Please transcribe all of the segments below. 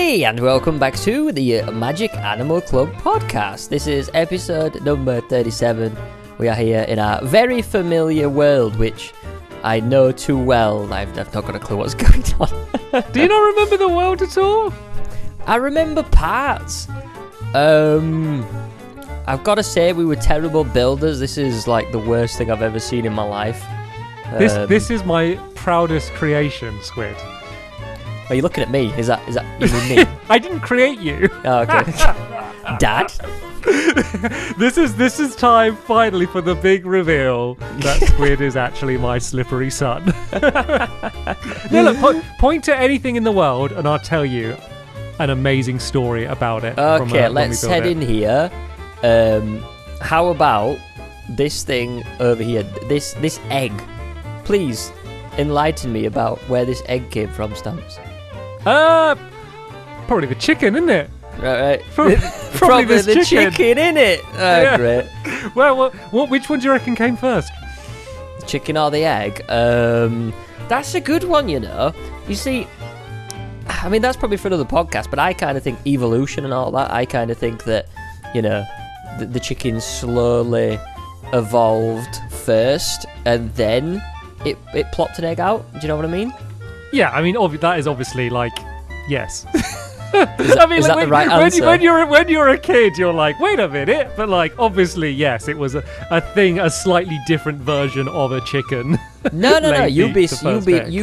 Hey, and welcome back to the Magic Animal Club podcast. This is episode number 37. We are here in a very familiar world, which I know too well. I've not got a clue what's going on. Do you not remember the world at all? I remember parts. I've got to say, we were terrible builders. This is like the worst thing I've ever seen in my life. This is my proudest creation, Squid. Are you looking at me? Is that you mean me? I didn't create you. Oh, okay. Dad? This is time finally for the big reveal that Squid is actually my slippery son. No, look, point to anything in the world and I'll tell you an amazing story about it. Okay, let's head in here. How about this thing over here? This egg. Please enlighten me about where this egg came from, Stamps. Probably the chicken, isn't it? Right. Probably the chicken, innit? Oh, Yeah. Great. Well, which one do you reckon came first? The chicken or the egg? That's a good one, you know. You see, I mean, that's probably for another podcast, but I kind of think evolution and all that, I kind of think that, you know, the chicken slowly evolved first, and then it plopped an egg out. Do you know what I mean? Yeah, I mean, that is obviously like, yes. Is that the right answer? When you're a kid, you're like, wait a minute, but like, obviously, yes, it was a thing, a slightly different version of a chicken. No. You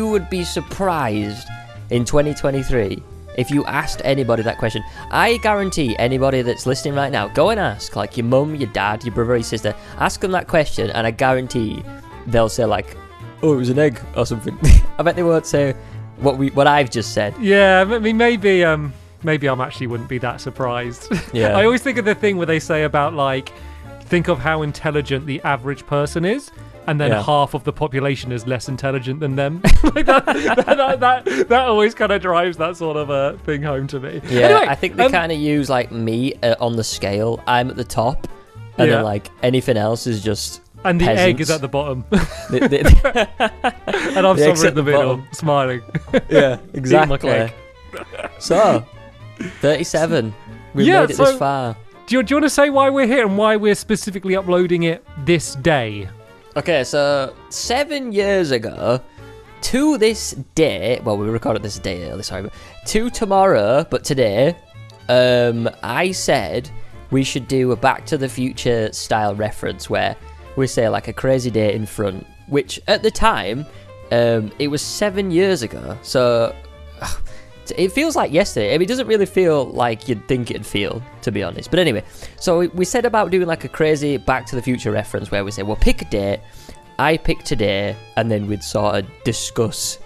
would be surprised in 2023 if you asked anybody that question. I guarantee anybody that's listening right now, go and ask, like your mum, your dad, your brother, your sister, ask them that question, and I guarantee they'll say like, oh, it was an egg or something. I bet they won't say what I've just said. Yeah, I mean, maybe I actually wouldn't be that surprised. Yeah. I always think of the thing where they say about like, think of how intelligent the average person is, and then half of the population is less intelligent than them. Like that always kind of drives that sort of a thing home to me. Yeah, anyway, I think they kind of use like me on the scale. I'm at the top, and then like anything else is just. And the peasants. egg is at the bottom. And I'm somewhere in the middle, smiling. Yeah, exactly. So, 37. We've made it this far. Do you want to say why we're here and why we're specifically uploading it this day? Okay, so 7 years ago, to this day, well, we recorded this a day early, sorry, but to tomorrow, but today, I said we should do a Back to the Future style reference where we say like a crazy date in front, which at the time, it was 7 years ago. So it feels like yesterday. I mean, it doesn't really feel like you'd think it'd feel, to be honest. But anyway, so we said about doing like a crazy Back to the Future reference where we say, well, pick a date. I pick today, and then we'd sort of discuss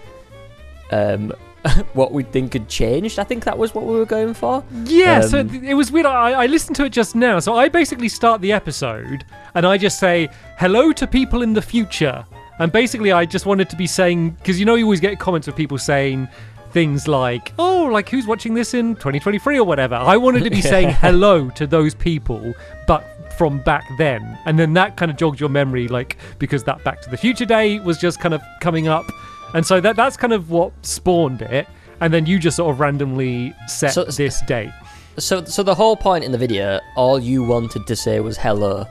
what we think had changed. I think that was what we were going for. Yeah, so it was weird. I listened to it just now. So I basically start the episode and I just say, hello to people in the future. And basically I just wanted to be saying, because you know you always get comments of people saying things like, oh, like who's watching this in 2023 or whatever. I wanted to be saying hello to those people, but from back then. And then that kind of jogged your memory, like, because that Back to the Future day was just kind of coming up. And so that's kind of what spawned it. And then you just sort of randomly set this date. So the whole point in the video, all you wanted to say was hello.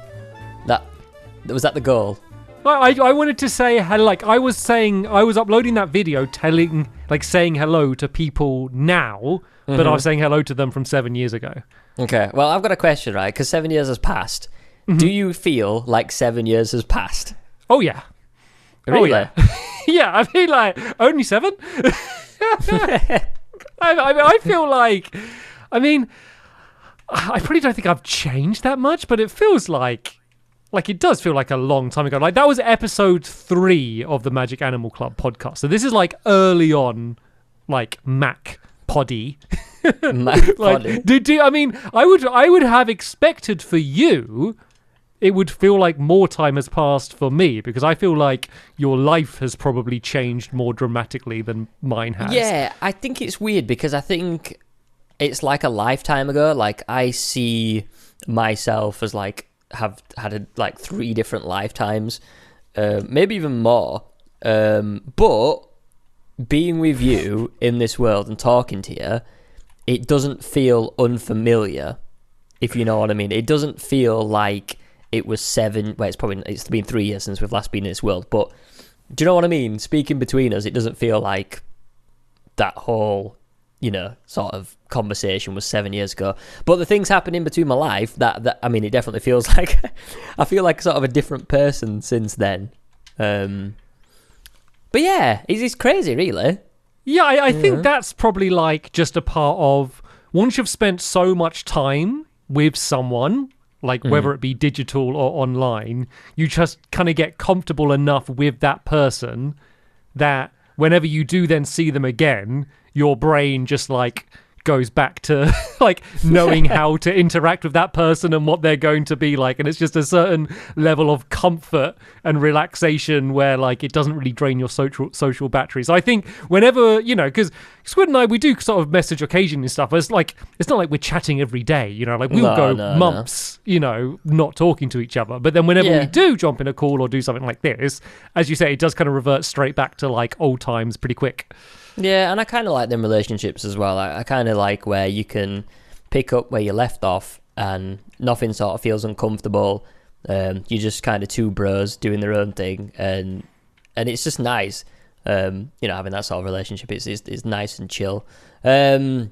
Was that the goal? I wanted to say hello. Like I was uploading that video saying hello to people now, but I was saying hello to them from 7 years ago. Okay. Well, I've got a question, right? Because 7 years has passed. Mm-hmm. Do you feel like 7 years has passed? Oh yeah. Really? Oh, yeah. Yeah, I mean, like, only 7? I feel like, I mean, I probably don't think I've changed that much, but it feels like it does feel like a long time ago. Like, that was episode 3 of the Magic Animal Club podcast. So this is like early on, like, Mac Poddy. Mac Poddy. I mean, I would have expected for you it would feel like more time has passed for me, because I feel like your life has probably changed more dramatically than mine has. Yeah, I think it's weird because I think it's like a lifetime ago. Like, I see myself as like have had like 3 different lifetimes, maybe even more. But being with you in this world and talking to you, it doesn't feel unfamiliar, if you know what I mean. It doesn't feel like it was 7. Well, it's been 3 years since we've last been in this world, but do you know what I mean? Speaking between us, it doesn't feel like that whole, sort of conversation was 7 years ago. But the things happening between my life, that I mean, it definitely feels like I feel like sort of a different person since then. But yeah, it's crazy, really. Yeah, I think that's probably like just a part of once you've spent so much time with someone, like whether it be digital or online, you just kind of get comfortable enough with that person that whenever you do then see them again, your brain just like goes back to like knowing how to interact with that person and what they're going to be like, and it's just a certain level of comfort and relaxation where like it doesn't really drain your social batteries. I think whenever because Squid and I, we do sort of message occasionally and stuff, but it's not like we're chatting every day, like we'll go months not talking to each other, but then whenever we do jump in a call or do something like this, as you say, it does kind of revert straight back to like old times pretty quick. Yeah, and I kind of like them relationships as well. I kind of like where you can pick up where you left off and nothing sort of feels uncomfortable. You're just kind of two bros doing their own thing, and it's just nice. Having that sort of relationship is nice and chill. But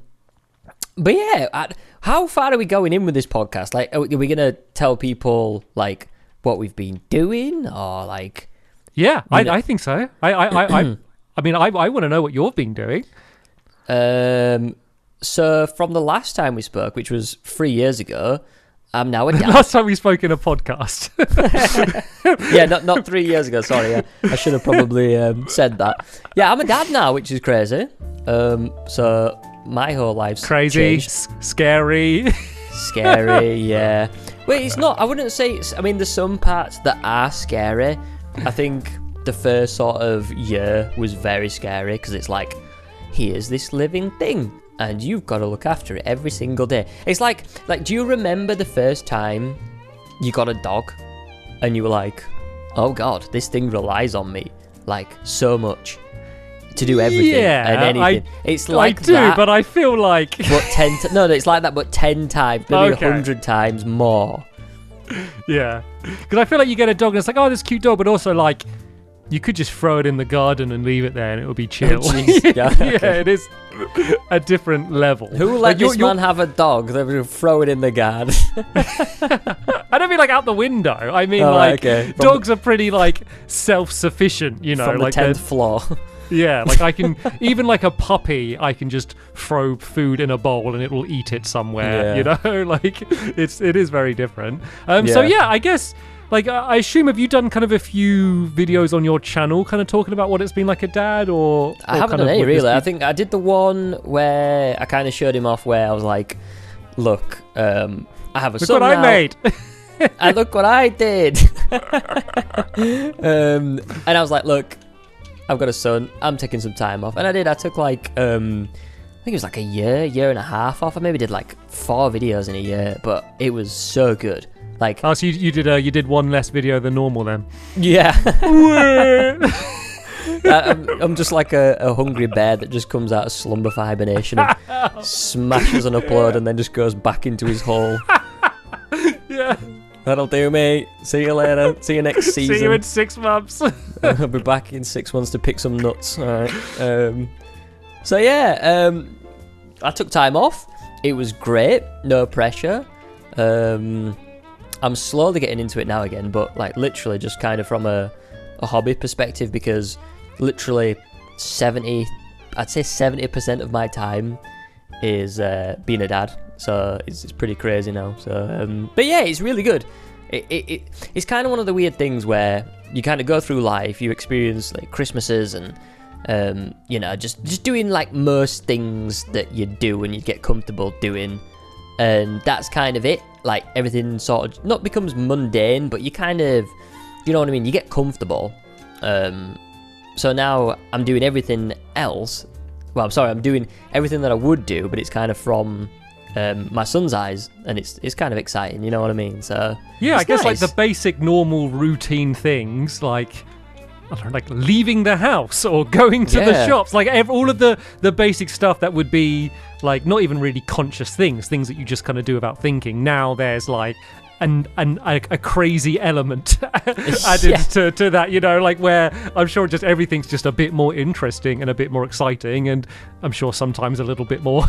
yeah, how far are we going in with this podcast? Like, are we gonna tell people like what we've been doing, or like? Yeah, I think so. I mean, I want to know what you've been doing. So from the last time we spoke, which was 3 years ago, I'm now a dad. Last time we spoke in a podcast. Yeah, not 3 years ago. Sorry, yeah. I should have probably said that. Yeah, I'm a dad now, which is crazy. So my whole life's crazy, scary. Scary, yeah. Wait, it's not. I wouldn't say. I mean, there's some parts that are scary. I think the first sort of year was very scary because it's like, here's this living thing and you've got to look after it every single day. It's like do you remember the first time you got a dog and you were like, oh god, this thing relies on me like so much to do everything and anything. It's like I do that, but I feel like but no, it's like that but 10 times, maybe 100 times more. Yeah, because I feel like you get a dog and it's like, oh, this cute dog, but also like you could just throw it in the garden and leave it there and it will be chill. Yeah, it is a different level. Who let this man have a dog? They will throw it in the garden. I don't mean like out the window. I mean dogs are pretty like self-sufficient, from like the 10th floor. Yeah, like I can, even like a puppy, I can just throw food in a bowl and it will eat it somewhere, like it is very different. So yeah, I guess, like, I assume, have you done kind of a few videos on your channel kind of talking about what it's been like a dad, or I haven't done any, really. I think I did the one where I kind of showed him off where I was like, look, I have a son now. Look what I made. And look what I did. And I was like, look, I've got a son, I'm taking some time off. And I did. I took like, I think it was like a year and a half off. I maybe did like 4 videos in a year, but it was so good. Like, oh, so you did one less video than normal then? Yeah. I'm just like a hungry bear that just comes out of slumber for hibernation and smashes an upload and then just goes back into his hole. Yeah. That'll do, mate. See you later. See you next season. See you in 6 months. I'll be back in 6 months to pick some nuts. All right. So yeah, I took time off. It was great. No pressure. I'm slowly getting into it now again, but like literally just kind of from a hobby perspective, because literally 70% of my time is being a dad. So it's pretty crazy now. So, but yeah, it's really good. It's kind of one of the weird things where you kind of go through life, you experience like Christmases and just doing like most things that you do and you get comfortable doing, and that's kind of it. Like everything sort of not becomes mundane, but you kind of, you know what I mean, you get comfortable. So now I'm doing everything else. Well, I'm sorry, I'm doing everything that I would do, but it's kind of from my son's eyes, and it's kind of exciting, you know what I mean? So yeah, I guess nice. Like the basic normal routine things, like I don't know, like leaving the house or going to the shops, like all of the basic stuff that would be like not even really conscious things that you just kind of do without thinking. Now there's like a crazy element added to that, you know, like where I'm sure just everything's just a bit more interesting and a bit more exciting, and I'm sure sometimes a little bit more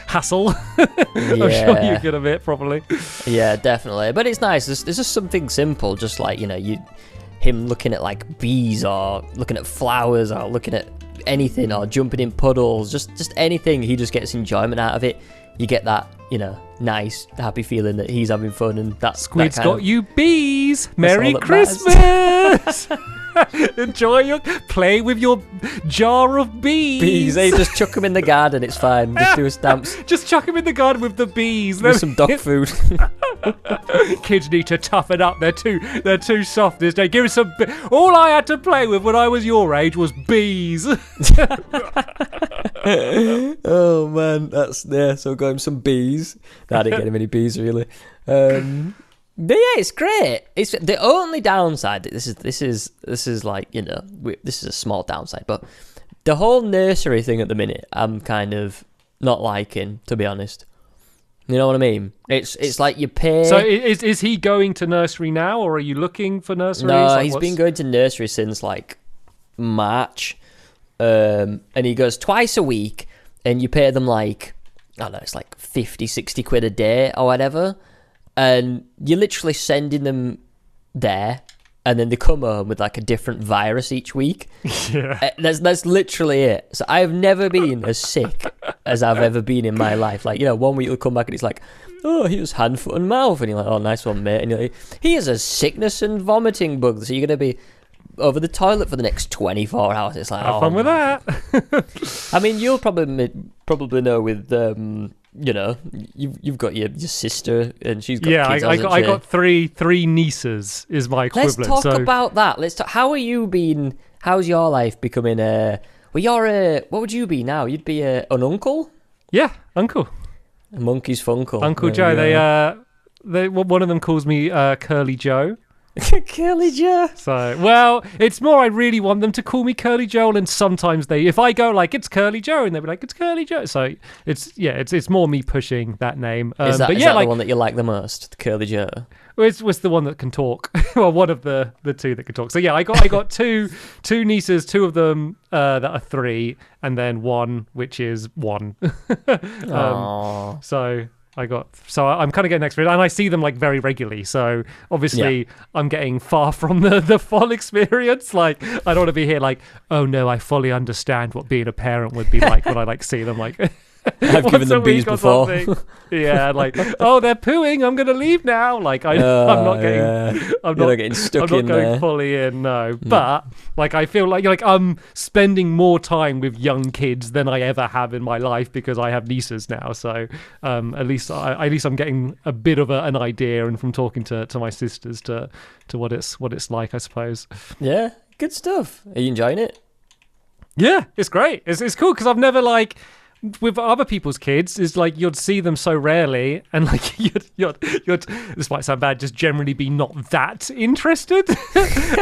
hassle. I'm sure you get a bit probably. Yeah, definitely. But it's nice. There's just something simple, just like, you know, him looking at like bees or looking at flowers or looking at anything or jumping in puddles, just anything. He just gets enjoyment out of it. You get that, you know, nice, happy feeling that he's having fun, and that Squid's that got you bees. Merry Christmas. Enjoy play with your jar of bees. Bees, they just chuck them in the garden, it's fine. Just do a stamps. Just chuck them in the garden with the bees. With some dog food. Kids need to toughen up. They're too soft this day. Give us some. All I had to play with when I was your age was bees. Oh man, so got him some bees. No, I didn't get him any bees really. But yeah, it's great. It's the only downside. This is like, you know, this is a small downside, but the whole nursery thing at the minute, I'm kind of not liking, to be honest. You know what I mean? It's like you pay. So is he going to nursery now, or are you looking for nurseries? No, like, he's been going to nursery since like March, and he goes twice a week, and you pay them like, I don't know, it's like 50, 60 quid a day or whatever. And you're literally sending them there, and then they come home with like a different virus each week. Yeah. That's literally it. So I've never been as sick as I've ever been in my life. Like, you know, one week you'll come back and it's like, oh, he was hand, foot, and mouth. And you're like, oh, nice one, mate. And you're like, he has a sickness and vomiting bug. So you're going to be over the toilet for the next 24 hours. It's like, have fun with that. I mean, you'll probably know with... you know, you've got your sister, and she's got kids, I got three nieces is my equivalent. Let's talk about that. How are you been? How's your life becoming a? Well, you're a. What would you be now? You'd be an uncle. Yeah, uncle. A monkey's funkle. Uncle Joe. They one of them calls me Curly Joe. Curly Joe. So, well, it's more I really want them to call me Curly Joe, and sometimes if I go like, it's Curly Joe, and they'll be like, it's Curly Joe. So it's more me pushing that name. Is that the one that you like the most, the Curly Joe? It was the one that can talk. Well, one of the two that can talk. So yeah, I got two nieces, two of them that are 3, and then one which is 1. So I'm kind of getting experience, and I see them like very regularly. So obviously, I'm getting far from the full experience. Like, I don't want to be here like, oh no, I fully understand what being a parent would be like when I like see them like. I've given them bees before. Yeah, like, oh, they're pooing. I'm gonna leave now. Like, I'm not getting. I'm not getting stuck in there. I'm not going fully in. No, but like, I feel like I'm spending more time with young kids than I ever have in my life because I have nieces now. So at least I'm getting a bit of an idea, and from talking to my sisters to what it's like, I suppose. Yeah, good stuff. Are you enjoying it? Yeah, it's great. It's cool because I've never like. With other people's kids, is like you'd see them so rarely, and like you'd this might sound bad, just generally be not that interested.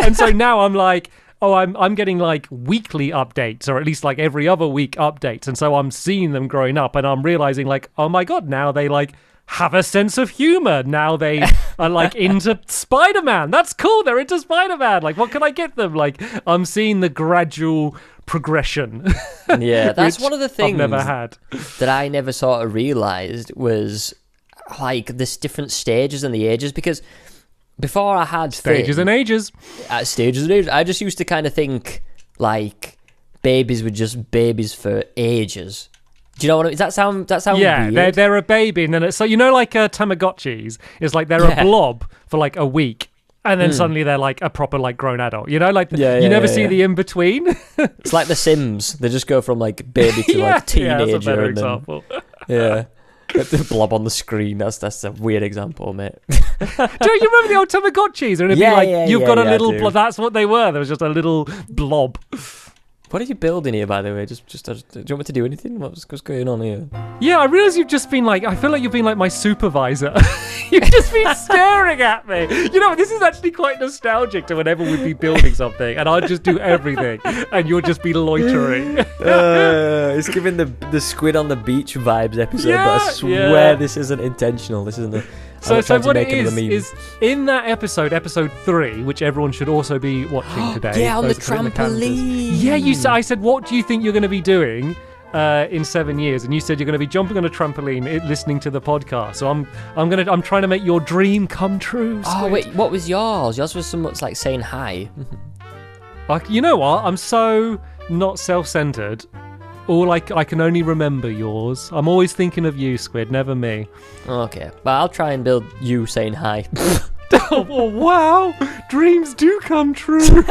And so now I'm like, oh, I'm getting like weekly updates, or at least like every other week updates, and so I'm seeing them growing up, and I'm realizing like, oh my god, now they like have a sense of humor. Now they are like into Spider-Man. That's cool. They're into Spider-Man. Like, what can I get them? Like, I'm seeing the gradual progression. Yeah, that's one of the things I've never had that I never sort of realized was like this different stages and the ages, because before I had stages and ages, I just used to kind of think like babies were just babies for ages. Do you know what I mean? Does that sound yeah, weird? they're a baby, and then it's so, you know, like Tamagotchis. It's like they're a blob for like a week, and then suddenly they're like a proper like grown adult. You know, like you never see the in between. It's like The Sims. They just go from like baby to like teenager. Yeah, that's a better and example. Then, the blob on the screen. That's a weird example, mate. Do you remember the old Tamagotchis? And it'd be like you've got a little blob. That's what they were. There was just a little blob. What are you building here, by the way? Just do you want me to do anything? What's going on here? Yeah, I realise you've just been like, I feel like you've been like my supervisor. You've just been staring at me. You know, this is actually quite nostalgic to whenever we'd be building something and I'd just do everything and you'll just be loitering. It's giving the squid on the beach vibes episode, but I swear this isn't intentional. This isn't So what it is in that episode 3, which everyone should also be watching today. Yeah, on the trampoline. I said, what do you think you're going to be doing in 7 years? And you said you're going to be jumping on a trampoline, listening to the podcast. So I'm trying to make your dream come true. Squid. Oh wait, what was yours? Yours was somewhat like saying hi. You know what? I'm so not self-centered. I can only remember yours. I'm always thinking of you, Squid, never me. Okay, but I'll try and build you saying hi. Oh, wow! Dreams do come true.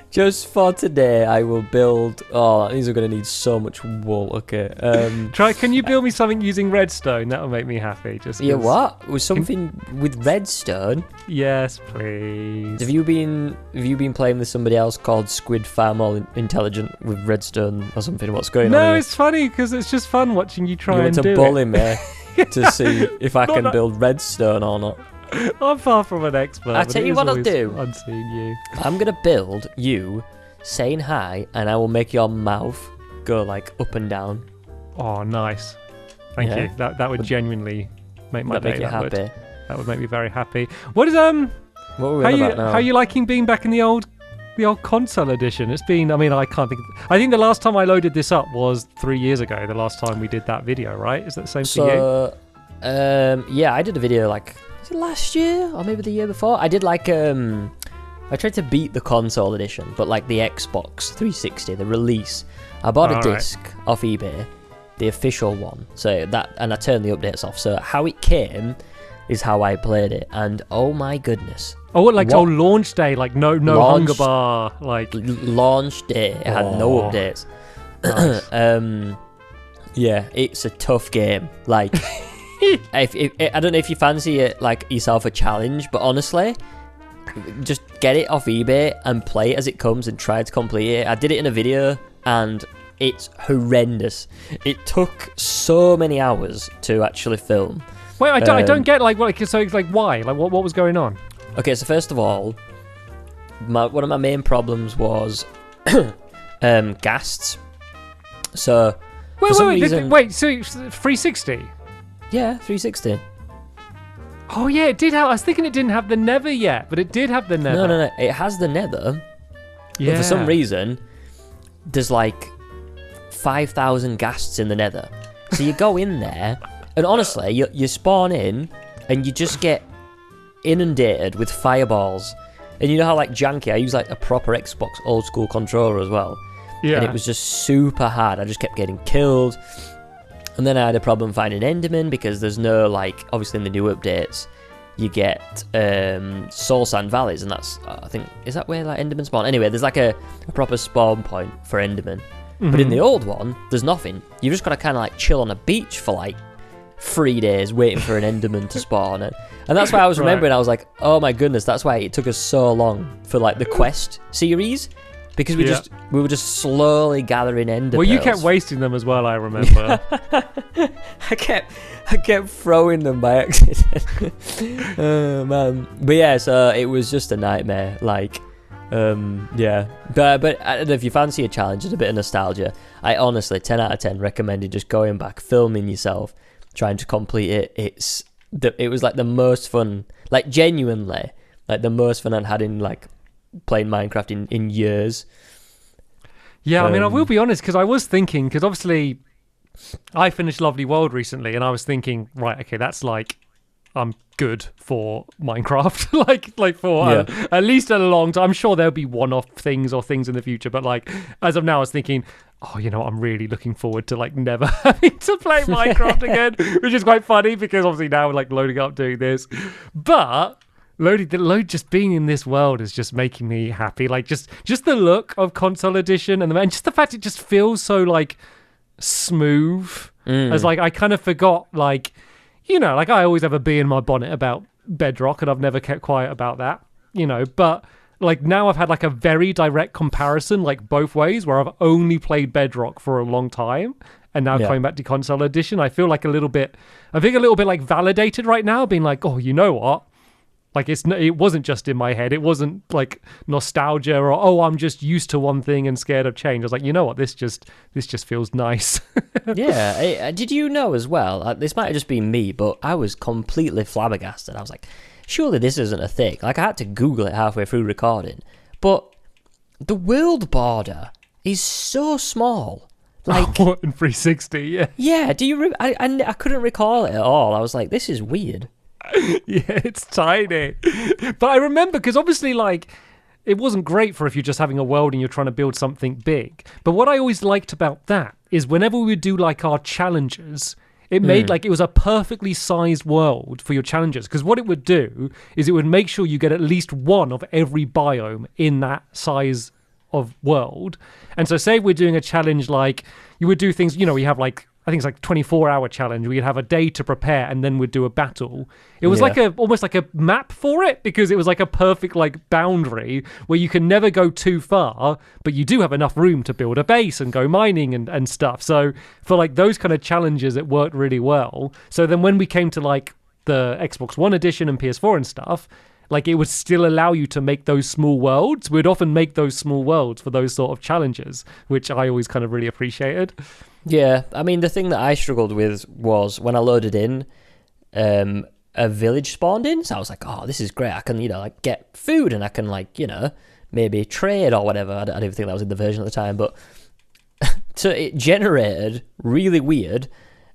Just for today, I will build. Oh, these are going to need so much wool. Okay. Can you build me something using redstone? That will make me happy. Yeah, what? Was something with redstone? Yes, please. Have you been playing with somebody else called Squid Far More Intelligent with redstone or something? What's going on? No, it's funny because it's just fun watching you try and do it. You want to bully me to see if I can build redstone or not. I'm far from an expert. I'll tell you what I'll do. I'm seeing you. I'm going to build you saying hi, and I will make your mouth go like up and down. Oh, nice. Thank you. That would genuinely make my day. Make you happy. That would make me very happy. What is What are we on about now? How are you liking being back in the old console edition? It's been. I mean, I can't think. I think the last time I loaded this up was 3 years ago. The last time we did that video, right? Is that the same for you? Yeah, I did a video like. Was it last year or maybe the year before? I did like I tried to beat the console edition, but like the Xbox 360, the release. I bought a disc off eBay, the official one. So and I turned the updates off. So how it came is how I played it, and oh my goodness. Launch day, like no hunger bar, like launch day. It had no updates. Nice. Yeah, it's a tough game. Like. I don't know if you fancy it like yourself a challenge, but honestly, just get it off eBay and play it as it comes and try to complete it. I did it in a video and it's horrendous. It took so many hours to actually film. Wait, I don't get so it's like why? Like what was going on? Okay, so first of all, one of my main problems was ghasts. So wait, so 360. Yeah, 360. Oh yeah, it did have. I was thinking it didn't have the nether yet, but it did have the nether. No, it has the nether. Yeah. But for some reason, there's like 5,000 ghasts in the nether. So you go in there, and honestly, you spawn in, and you just get inundated with fireballs. And you know how like janky, I use like a proper Xbox old school controller as well. Yeah. And it was just super hard. I just kept getting killed. And then I had a problem finding Enderman because there's no, like, obviously in the new updates, you get soul sand valleys, and that's, I think, is that where, like, Enderman spawn? Anyway, there's, like, a proper spawn point for Enderman. Mm-hmm. But in the old one, there's nothing. You've just got to kind of, like, chill on a beach for, like, 3 days waiting for an Enderman to spawn. And that's why I was remembering, I was like, oh my goodness, that's why it took us so long for, like, the quest series. Because we were just slowly gathering ender Well, you pearls. kept wasting them as well, I remember. I kept throwing them by accident. Oh man. But yeah, so it was just a nightmare. Like, yeah. But I don't know if you fancy a challenge and a bit of nostalgia. I honestly, 10 out of 10, recommended just going back, filming yourself, trying to complete it. It was like the most fun, like genuinely, like the most fun I'd had in like playing Minecraft in years. Yeah, I mean, I will be honest, because I was thinking, because obviously I finished Lovely World recently, and I was thinking, right, okay, that's like, I'm good for Minecraft, like for at least a long time. I'm sure there'll be one-off things or things in the future, but like, as of now, I was thinking, oh, you know, I'm really looking forward to like never having to play Minecraft again, which is quite funny, because obviously now we're like loading up doing this, but just being in this world is just making me happy. Like just the look of console edition and just the fact it just feels so like smooth. As like I kind of forgot, like, you know, like I always have a bee in my bonnet about Bedrock, and I've never kept quiet about that, you know, but like now I've had like a very direct comparison, like both ways, where I've only played Bedrock for a long time, and now coming back to console edition, I feel like a little bit like validated right now, being like, oh, you know what? Like it wasn't just in my head. It wasn't like nostalgia or, oh, I'm just used to one thing and scared of change. I was like, you know what? This just feels nice. Yeah. Did you know as well? This might have just been me, but I was completely flabbergasted. I was like, surely this isn't a thing. Like, I had to Google it halfway through recording. But the world border is so small. Like what, in 360? Yeah. Yeah. Do you? I couldn't recall it at all. I was like, this is weird. Yeah, it's tiny. But I remember, because obviously, like, it wasn't great for if you're just having a world and you're trying to build something big. But what I always liked about that is whenever we would do like our challenges, it made like it was a perfectly sized world for your challenges. Because what it would do is it would make sure you get at least one of every biome in that size of world. And so say we're doing a challenge, like you would do things, you know, we have like, I think it's like 24-hour challenge. We'd have a day to prepare and then we'd do a battle. It was like almost like a map for it, because it was like a perfect like boundary where you can never go too far, but you do have enough room to build a base and go mining and stuff. So for like those kind of challenges, it worked really well. So then when we came to like the Xbox One edition and PS4 and stuff, like it would still allow you to make those small worlds. We'd often make those small worlds for those sort of challenges, which I always kind of really appreciated. Yeah, I mean, the thing that I struggled with was when I loaded in, a village spawned in, so I was like, oh, this is great. I can, you know, like get food and I can, like, you know, maybe trade or whatever. I don't even think that was in the version at the time, but so it generated really weird,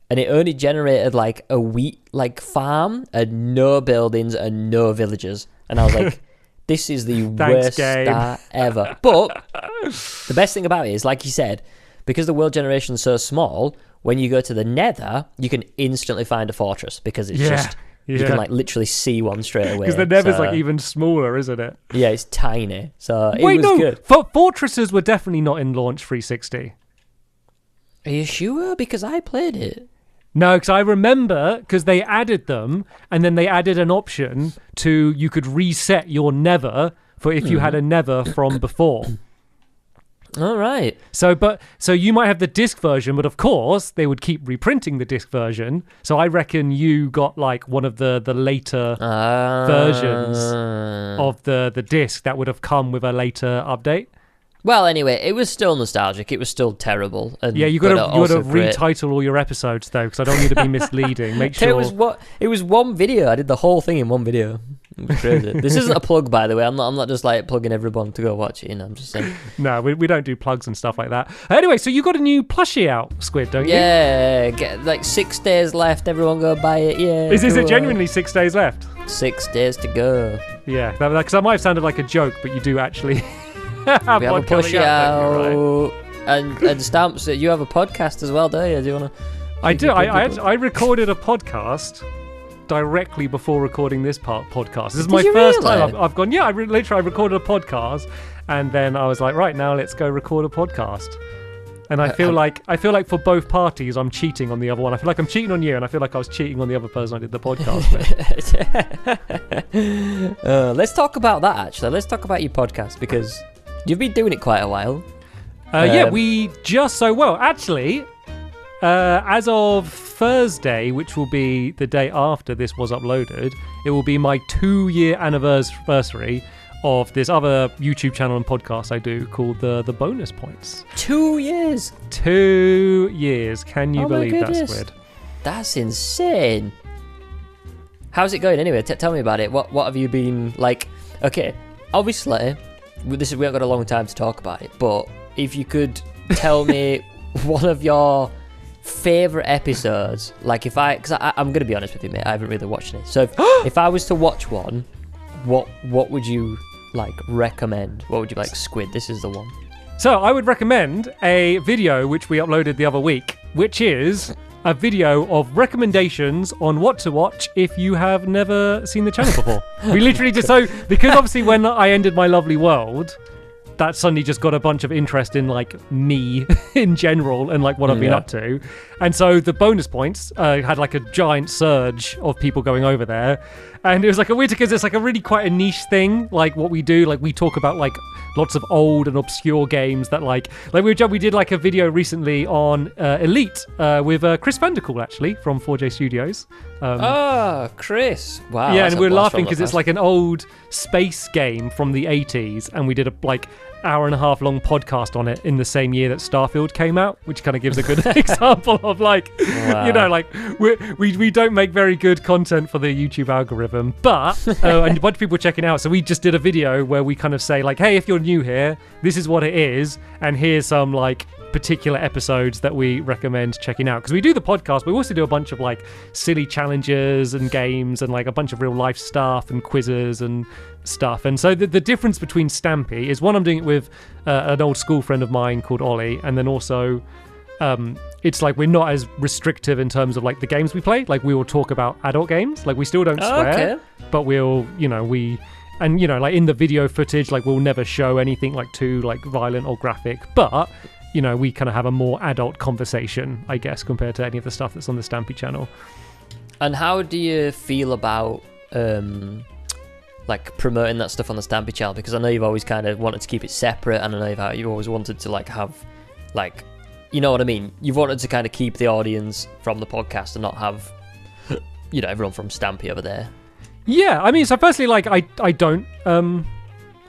and it only generated like a wheat like farm and no buildings and no villagers, and I was like, this is the worst start ever. But the best thing about it is, like you said, because the world generation is so small, when you go to the Nether, you can instantly find a fortress, because it's just, you can like literally see one straight away. Because the Nether's like even smaller, isn't it? Yeah, it's tiny. So it was good. Fortresses were definitely not in launch 360. Are you sure? Because I played it. No, because I remember, because they added them, and then they added an option to, you could reset your Nether for if you had a Nether from before. All right. So you might have the disc version, but of course they would keep reprinting the disc version. So I reckon you got like one of the later versions of the disc that would have come with a later update. Well, anyway, it was still nostalgic. It was still terrible. And yeah, you got to retitle all your episodes though, because I don't want you to be misleading. Make sure it was one video. I did the whole thing in one video. It was crazy. This isn't a plug, by the way. I'm not just like plugging everyone to go watch it. You know, I'm just saying. No, we don't do plugs and stuff like that. Anyway, so you got a new plushie out, Squid, don't you? Yeah, get like 6 days left. Everyone go buy it. Yeah. Is it genuinely 6 days left? 6 days to go. Yeah, because that might have sounded like a joke, but you do actually. We have a plushie out, and Stamps. You have a podcast as well, don't you? Do you want to? I do. I recorded a podcast directly before recording this podcast. This is my first time I've gone. Yeah, I recorded a podcast, and then I was like, right now, let's go record a podcast. And I feel like for both parties, I'm cheating on the other one. I feel like I'm cheating on you, and I feel like I was cheating on the other person I did the podcast with. Let's talk about that, actually. Let's talk about your podcast, because you've been doing it quite a while. Yeah, we just actually, as of Thursday, which will be the day after this was uploaded, it will be my 2-year anniversary of this other YouTube channel and podcast I do called the Bonus Points. 2 years? 2 years. Can you believe that, Squid? That's insane. How's it going anyway? Tell me about it. What have you been like? Okay, obviously, we haven't got a long time to talk about it, but if you could tell me one of your favourite episodes, like because I'm going to be honest with you, mate, I haven't really watched it. So if I was to watch one, what would you like recommend? What would you like? Squid, this is the one. So I would recommend a video which we uploaded the other week, which is a video of recommendations on what to watch if you have never seen the channel before. We literally just, because obviously when I ended my lovely world, that suddenly just got a bunch of interest in like me in general and like what I've been up to. And so the bonus points had like a giant surge of people going over there. And it was like a weird, because it's like a really quite a niche thing, like what we do. Like we talk about like lots of old and obscure games that like we did like a video recently on Elite with Chris Vandercool, actually, from 4J Studios. Chris. Wow. Yeah, and we're laughing because it's like an old space game from the 80s, and we did a like hour and a half long podcast on it in the same year that Starfield came out, which kind of gives a good example of like, you know, like we don't make very good content for the YouTube algorithm, but and a bunch of people checking out. So we just did a video where we kind of say like, hey, if you're new here, this is what it is, and here's some like particular episodes that we recommend checking out, because we do the podcast, but we also do a bunch of like silly challenges and games and like a bunch of real life stuff and quizzes and stuff. And so the difference between Stampy is, one, I'm doing it with an old school friend of mine called Ollie, and then also it's like we're not as restrictive in terms of like the games we play. Like we will talk about adult games, like we still don't swear, but we'll, you know, and you know, like in the video footage, like we'll never show anything like too like violent or graphic, but you know, we kind of have a more adult conversation, I guess, compared to any of the stuff that's on the Stampy channel. And how do you feel about like promoting that stuff on the Stampy channel? Because I know you've always kind of wanted to keep it separate, and I know you've always wanted to like have like, you know what I mean? You've wanted to kind of keep the audience from the podcast and not have, you know, everyone from Stampy over there. Yeah, I mean, so firstly, like I don't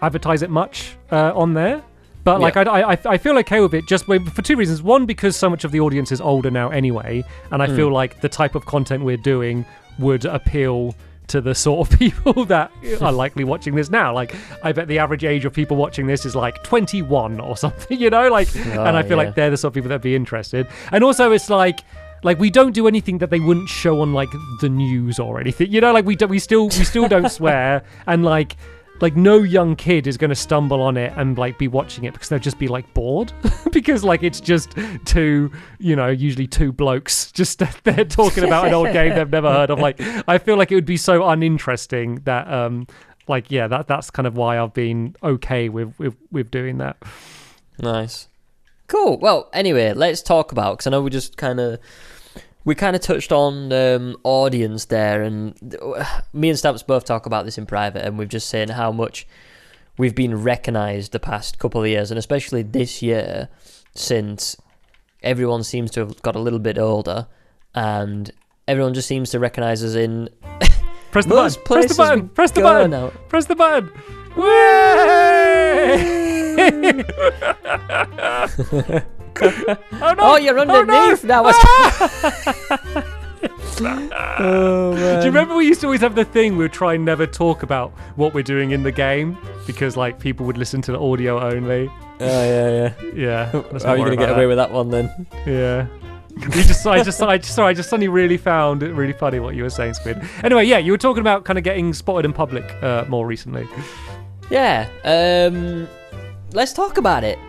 advertise it much on there. But like I feel okay with it just for two reasons. One, because so much of the audience is older now anyway, and I feel like the type of content we're doing would appeal to the sort of people that are likely watching this now. Like I bet the average age of people watching this is like 21 or something, you know, like, and I feel like they're the sort of people that'd be interested. And also it's like we don't do anything that they wouldn't show on like the news or anything, you know, like we still don't swear, and like no young kid is going to stumble on it and like be watching it because they'll just be like bored because like it's just two, you know, usually two blokes just they're talking about an old game they've never heard of. Like I feel like it would be so uninteresting that like that's kind of why I've been okay with doing that. Nice, cool. Well, anyway, let's talk about, because I know we kind of touched on audience there, and me and Stamps both talk about this in private, and we've just saying how much we've been recognised the past couple of years, and especially this year, since everyone seems to have got a little bit older, and everyone just seems to recognise us in press the button, press the button, press the button, now. Press the button. Oh, no. Oh, you're underneath now. Oh, man. Do you remember we used to always have the thing we would try and never talk about what we're doing in the game because like people would listen to the audio only? Yeah. How are you gonna get away with that one then? Yeah. I just suddenly really found it really funny what you were saying, Squid. Anyway, yeah, you were talking about kind of getting spotted in public more recently. Yeah. Let's talk about it.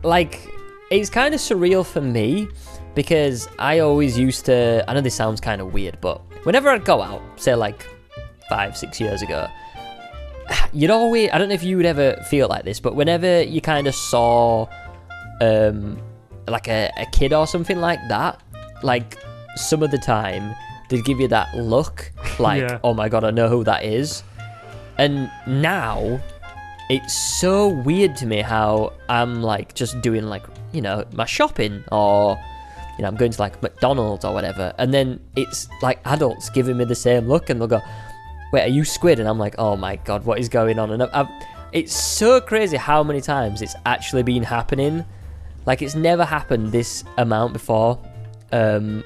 Like, it's kind of surreal for me because I always used to, I know this sounds kind of weird, but whenever I'd go out, say like 5-6 years ago, you'd always, I don't know if you would ever feel like this, but whenever you kind of saw like a kid or something like that, like some of the time they'd give you that look like, oh my God, I know who that is. And now it's so weird to me how I'm like just doing like, you know, my shopping, or, you know, I'm going to like McDonald's or whatever, and then it's like adults giving me the same look, and they'll go, wait, are you Squid? And I'm like, oh my God, what is going on? And it's so crazy how many times it's actually been happening. Like, it's never happened this amount before,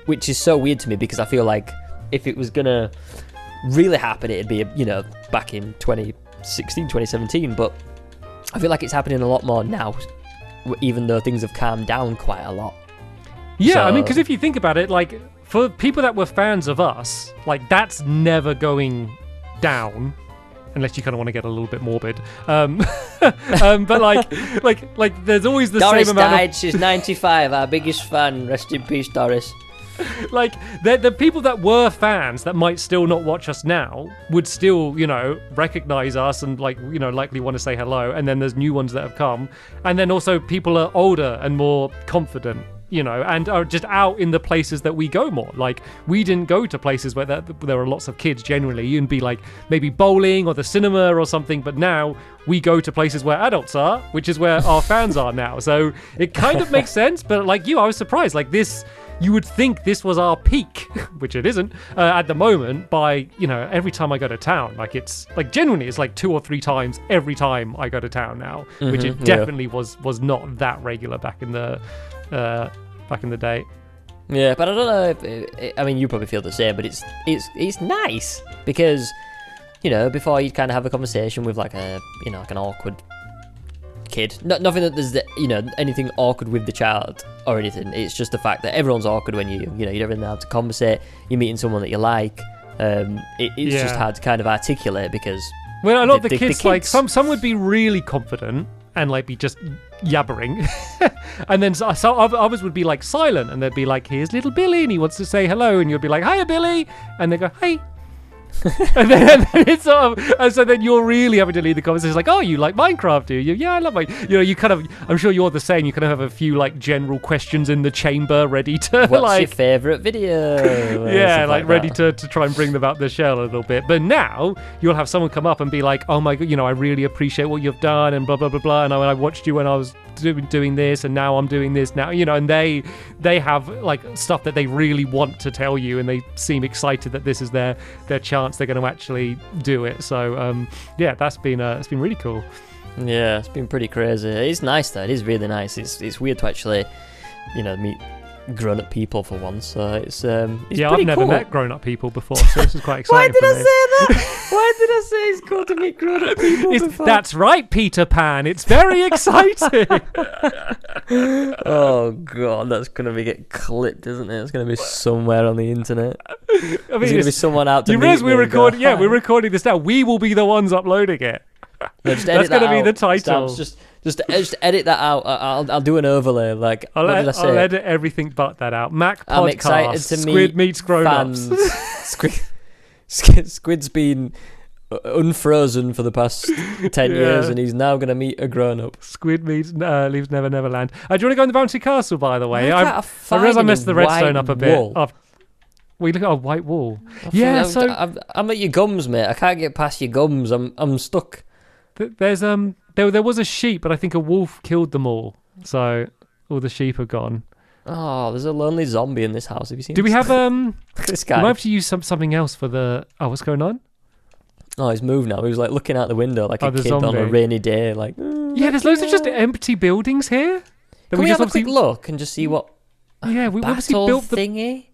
which is so weird to me because I feel like if it was gonna really happen, it'd be, you know, back in 2016, 2017, but I feel like it's happening a lot more now, even though things have calmed down quite a lot. Yeah, so, I mean, because if you think about it, like, for people that were fans of us, like, that's never going down, unless you kind of want to get a little bit morbid. But like, there's always the Doris same amount died, she's 95, our biggest fan, rest in peace, Doris. Like, the people that were fans that might still not watch us now would still, recognize us and, likely want to say hello. And then there's new ones that have come. And then also people are older and more confident, and are just out in the places that we go more. Like, we didn't go to places where there are lots of kids generally and be like maybe bowling or the cinema or something. But now we go to places where adults are, which is where our fans are now. So it kind of makes sense. But like I was surprised. Like this, you would think this was our peak, which it isn't at the moment. By every time I go to town, like it's like genuinely, it's like 2 or 3 times every time I go to town now, which it definitely was not that regular back in the day. Yeah, but I don't know if you probably feel the same, but it's nice because before you'd kind of have a conversation with like a like an awkward kid. Nothing that there's anything awkward with the child or anything. It's just the fact that everyone's awkward when you don't really know how to conversate. You're meeting someone that you like. It's just hard to kind of articulate because a lot of the kids like some would be really confident and like be just yabbering, and then some others would be like silent, and they'd be like, "Here's little Billy, and he wants to say hello," and you'd be like, "Hiya, Billy," and they go, "Hey." and then it's and so then you're really having to lead the conversation. It's like, oh, you like Minecraft, do you? Yeah, I love Minecraft. You kind of, I'm sure you're the same. You kind of have a few like general questions in the chamber ready to what's your favorite video? Yeah, like ready to try and bring them out the shell a little bit. But now you'll have someone come up and be like, oh my god, I really appreciate what you've done and blah blah blah blah, and I watched you when I was doing this, and now I'm doing this now, and they have like stuff that they really want to tell you, and they seem excited that this is their chance. They're going to actually do it. So that's been it's been really cool. Yeah, it's been pretty crazy. It's nice though. It is really nice. It's weird to actually meet grown-up people for once. So it's I've never met grown-up people before, so this is quite exciting. Why did I say that? Why did I say it's cool to meet grown-up people before? That's right, Peter Pan. It's very exciting. Oh god, that's gonna get clipped, isn't it? It's gonna be somewhere on the internet. There's gonna be someone out to meet me. We're recording this now. We will be the ones uploading it. No, that's gonna be the title. Just edit that out. I'll do an overlay. Like, what did I say? I'll edit everything but that out. Mac podcast. I'm excited to meet Squid meets grown-ups. Squid's been unfrozen for the past 10 years, and he's now going to meet a grown-up. Squid leaves Never Neverland. Do you want to go in the Bounty Castle, by the way? I realised I messed the redstone up a bit. We look at a white wall. I'm at your gums, mate. I can't get past your gums. I'm stuck. There's there was a sheep, but I think a wolf killed them all. So all the sheep are gone. Oh, there's a lonely zombie in this house. Have you seen? Do we have this guy? We might have to use something else for the. Oh, what's going on? Oh, he's moved now. He was like looking out the window like a kid zombie on a rainy day. Like, there's loads of just empty buildings here. Can we have a quick look and just see what? Yeah, we obviously built the thingy.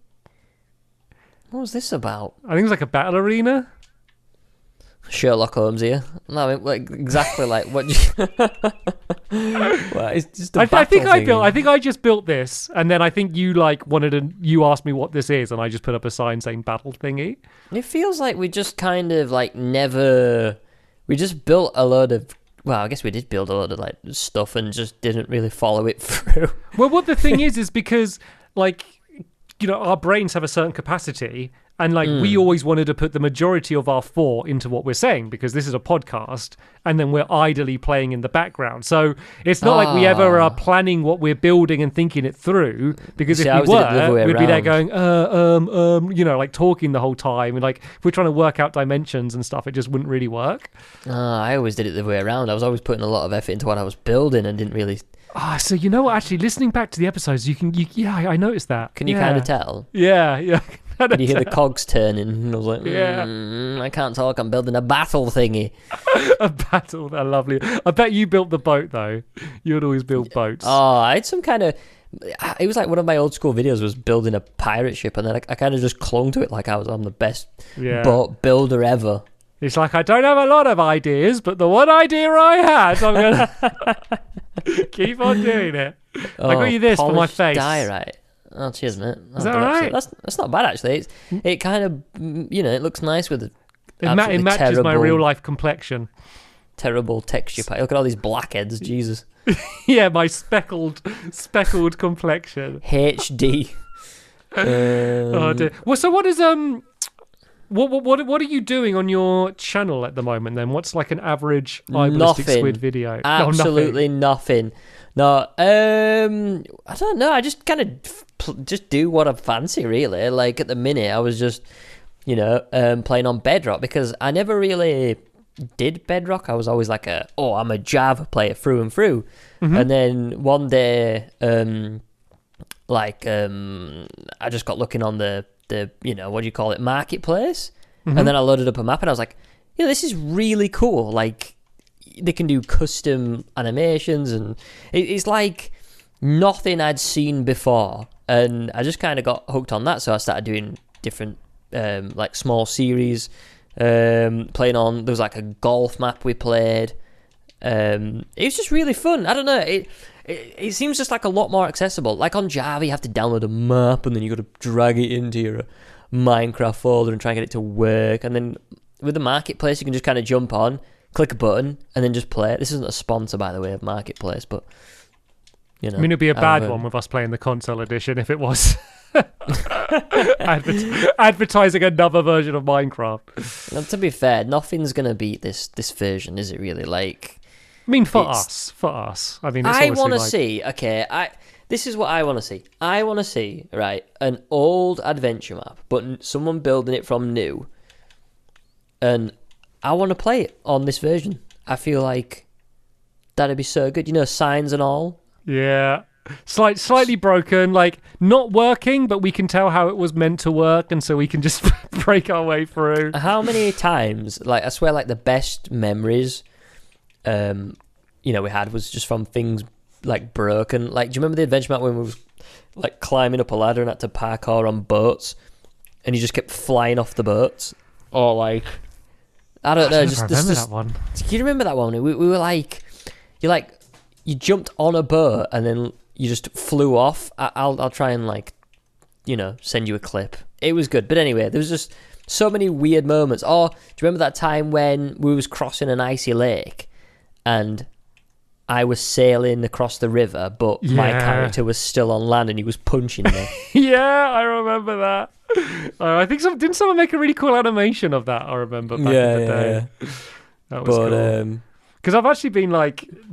What was this about? I think it's like a battle arena. Sherlock Holmes here. No, I mean, like exactly like what. Well, it's just I think I just built this, and then I think you you asked me what this is, and I just put up a sign saying battle thingy. It feels like we just kind of like never. We just built a load of. Well, I guess we did build a lot of like stuff and just didn't really follow it through. Well, what the thing is because our brains have a certain capacity. And we always wanted to put the majority of our thought into what we're saying because this is a podcast, and then we're idly playing in the background. So it's not like we ever are planning what we're building and thinking it through. Because if we were, we'd be there going, like talking the whole time. And like if we're trying to work out dimensions and stuff, it just wouldn't really work. I always did it the other way around. I was always putting a lot of effort into what I was building and didn't really. So you know what? Actually, listening back to the episodes, I noticed that. Can you kind of tell? Yeah. Can you hear the cogs turning? And I was like, I can't talk. I'm building a battle thingy. A battle, they're lovely. I bet you built the boat though. You would always build boats. Oh, I had some kind of. It was like one of my old school videos was building a pirate ship, and then I kind of just clung to it like I'm the best boat builder ever. It's like I don't have a lot of ideas, but the one idea I had, I'm gonna keep on doing it. I got you this for my face. Diorite. Oh, cheers, mate. Is that right? That's not bad, actually. It kind of, it looks nice with it matches my real life complexion. Terrible texture. Look at all these blackheads, Jesus. Yeah, my speckled complexion. HD. Oh dear. Well, so what is what are you doing on your channel at the moment then? What's like an average Ballistic Squid video? Absolutely nothing. No, I don't know. I just kind of just do what I fancy, really. Like at the minute, I was just, playing on Bedrock because I never really did Bedrock. I was always like I'm a Java player through and through. Mm-hmm. And then one day, I just got looking on the what do you call it, marketplace, mm-hmm. and then I loaded up a map and I was like, this is really cool. Like they can do custom animations and it's like nothing I'd seen before, and I just kind of got hooked on that. So I started doing different like small series, playing on. There was like a golf map we played. It was just really fun. I don't know. It seems just like a lot more accessible. Like on Java, you have to download a map and then you got to drag it into your Minecraft folder and try and get it to work. And then with the marketplace, you can just kind of jump on, click a button, and then just play it. This isn't a sponsor, by the way, of marketplace, but I mean, it'd be a bad one with us playing the console edition if it was advertising another version of Minecraft. Now, to be fair, nothing's gonna beat this version, is it? Really? Like, I mean, for us. I mean, it's I want to like... see. Okay, this is what I want to see. I want to see, right, an old adventure map, but someone building it from new, and I want to play it on this version. I feel like that'd be so good. Signs and all. Yeah. Slightly broken, like not working, but we can tell how it was meant to work, and so we can just break our way through. How many times, like I swear, like the best memories, we had was just from things like broken. Like, do you remember the adventure map when we was like climbing up a ladder and had to parkour on boats, and you just kept flying off the boats? Or like, I don't know. I remember that one. Do you remember that one? We were like, you jumped on a boat and then you just flew off. I'll try and send you a clip. It was good. But anyway, there was just so many weird moments. Oh, do you remember that time when we was crossing an icy lake and I was sailing across the river, but my character was still on land and he was punching me? Yeah, I remember that. I think didn't someone make a really cool animation of that? I remember back in the day. Yeah. That was cool. Because I've actually been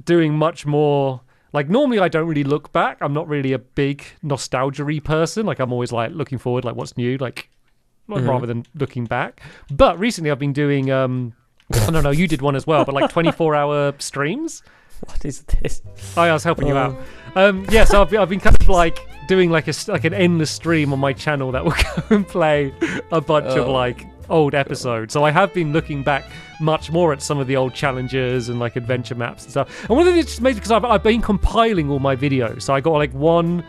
doing much more. Like normally I don't really look back. I'm not really a big nostalgia-y person. Like I'm always looking forward, what's new, rather than looking back. But recently I've been doing I don't know, you did one as well, but 24-hour streams. What is this? I was helping you out. So I've been kind of doing an endless stream on my channel that will go and play a bunch of old episodes. So I have been looking back much more at some of the old challenges and adventure maps and stuff. And one of the things that's amazing because I've been compiling all my videos. So I got one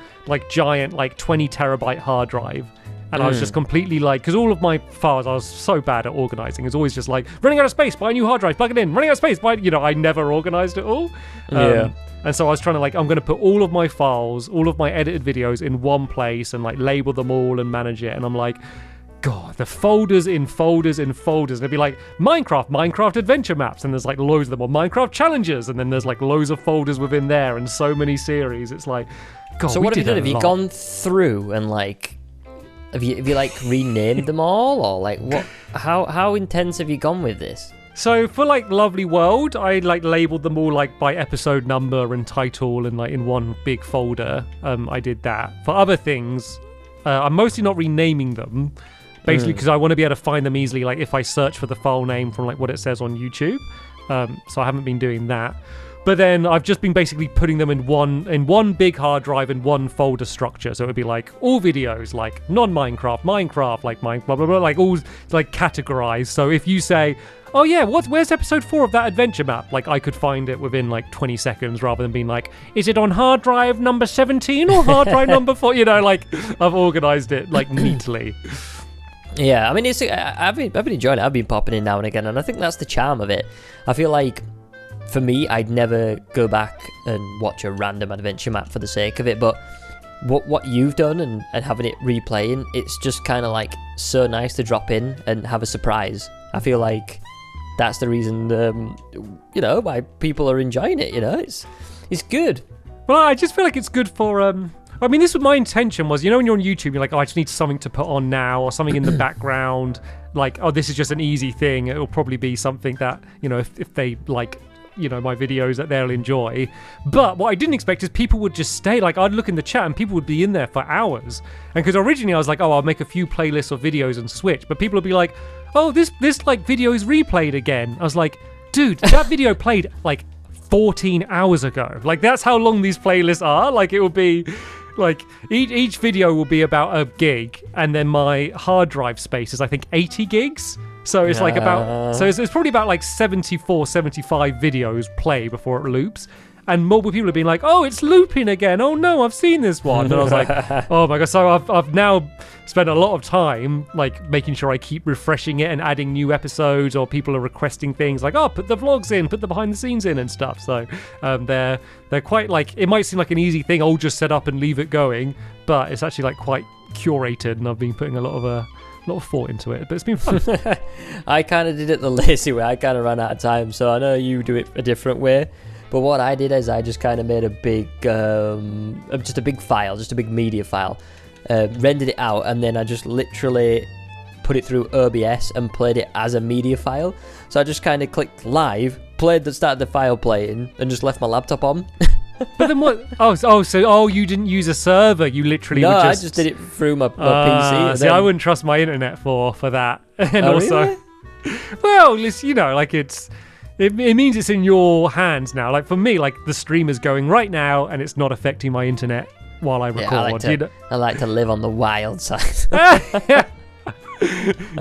giant 20 terabyte hard drive. And I was just completely because all of my files, I was so bad at organizing. It's always just running out of space, buy a new hard drive, plug it in, running out of space, I never organized it all. And so I was trying to I'm going to put all of my files, all of my edited videos in one place and label them all and manage it. And I'm God, the folders in folders in folders. And it'd be Minecraft adventure maps. And there's loads of them. Or Minecraft challenges. And then there's loads of folders within there and so many series. It's God, so what have you done? Have you gone through and have you renamed them all, or what? How intense have you gone with this? So for Lovely World, I labeled them all by episode number and title and in one big folder. I did that. For other things, I'm mostly not renaming them, basically because I want to be able to find them easily. If I search for the file name from what it says on YouTube. So I haven't been doing that. But then I've just been basically putting them in one big hard drive in one folder structure. So it would be all videos, non-Minecraft, Minecraft, blah, blah, blah, all categorized. So if you say, oh yeah, where's episode 4 of that adventure map? I could find it within 20 seconds rather than being is it on hard drive number 17 or hard drive number 4? I've organized it neatly. Yeah, I mean, I've been enjoying it. I've been popping in now and again, and I think that's the charm of it. I feel for me, I'd never go back and watch a random adventure map for the sake of it, but what you've done and having it replaying, it's just kind of so nice to drop in and have a surprise. I feel that's the reason, why people are enjoying it, it's good. Well, I just feel it's good for, I mean, this was my intention was, when you're on YouTube, you're like, oh, I just need something to put on now or something in the background. Like, oh, this is just an easy thing. It'll probably be something that, if they like, my videos that they'll enjoy. But what I didn't expect is people would just stay. Like, I'd look in the chat and people would be in there for hours. And because originally I was like, oh, I'll make a few playlists of videos and switch. But people would be like, oh, this like video is replayed again. I was like, dude, that video played like 14 hours ago. Like, that's how long these playlists are. Like, it will be like each video will be about a gig, and then my hard drive space is I think 80 gigs. So it's like it's probably about like 74, 75 videos play before it loops. And multiple people have been like, oh, it's looping again. Oh no, I've seen this one. And I was like, oh my God. So I've now spent a lot of time like making sure I keep refreshing it and adding new episodes, or people are requesting things like, oh, put the vlogs in, put the behind the scenes in and stuff. So they're quite like, it might seem like an easy thing, I'll just set up and leave it going, but it's actually like quite curated, and I've been putting a lot of thought into it, but it's been fun. I kind of did it the lazy way. I kind of ran out of time, so I know you do it a different way. But what I did is I just kind of made a big, just a big file, just a big media file, rendered it out, and then I just literally put it through OBS and played it as a media file. So I just kind of clicked live, played the start of the file playing, and just left my laptop on. But then what? So you didn't use a server? You literally I just did it through my PC. See, I wouldn't trust my internet for that. And also, really? Well, like it means it's in your hands now. Like for me, like the stream is going right now, and it's not affecting my internet while I record. I like to live on the wild side.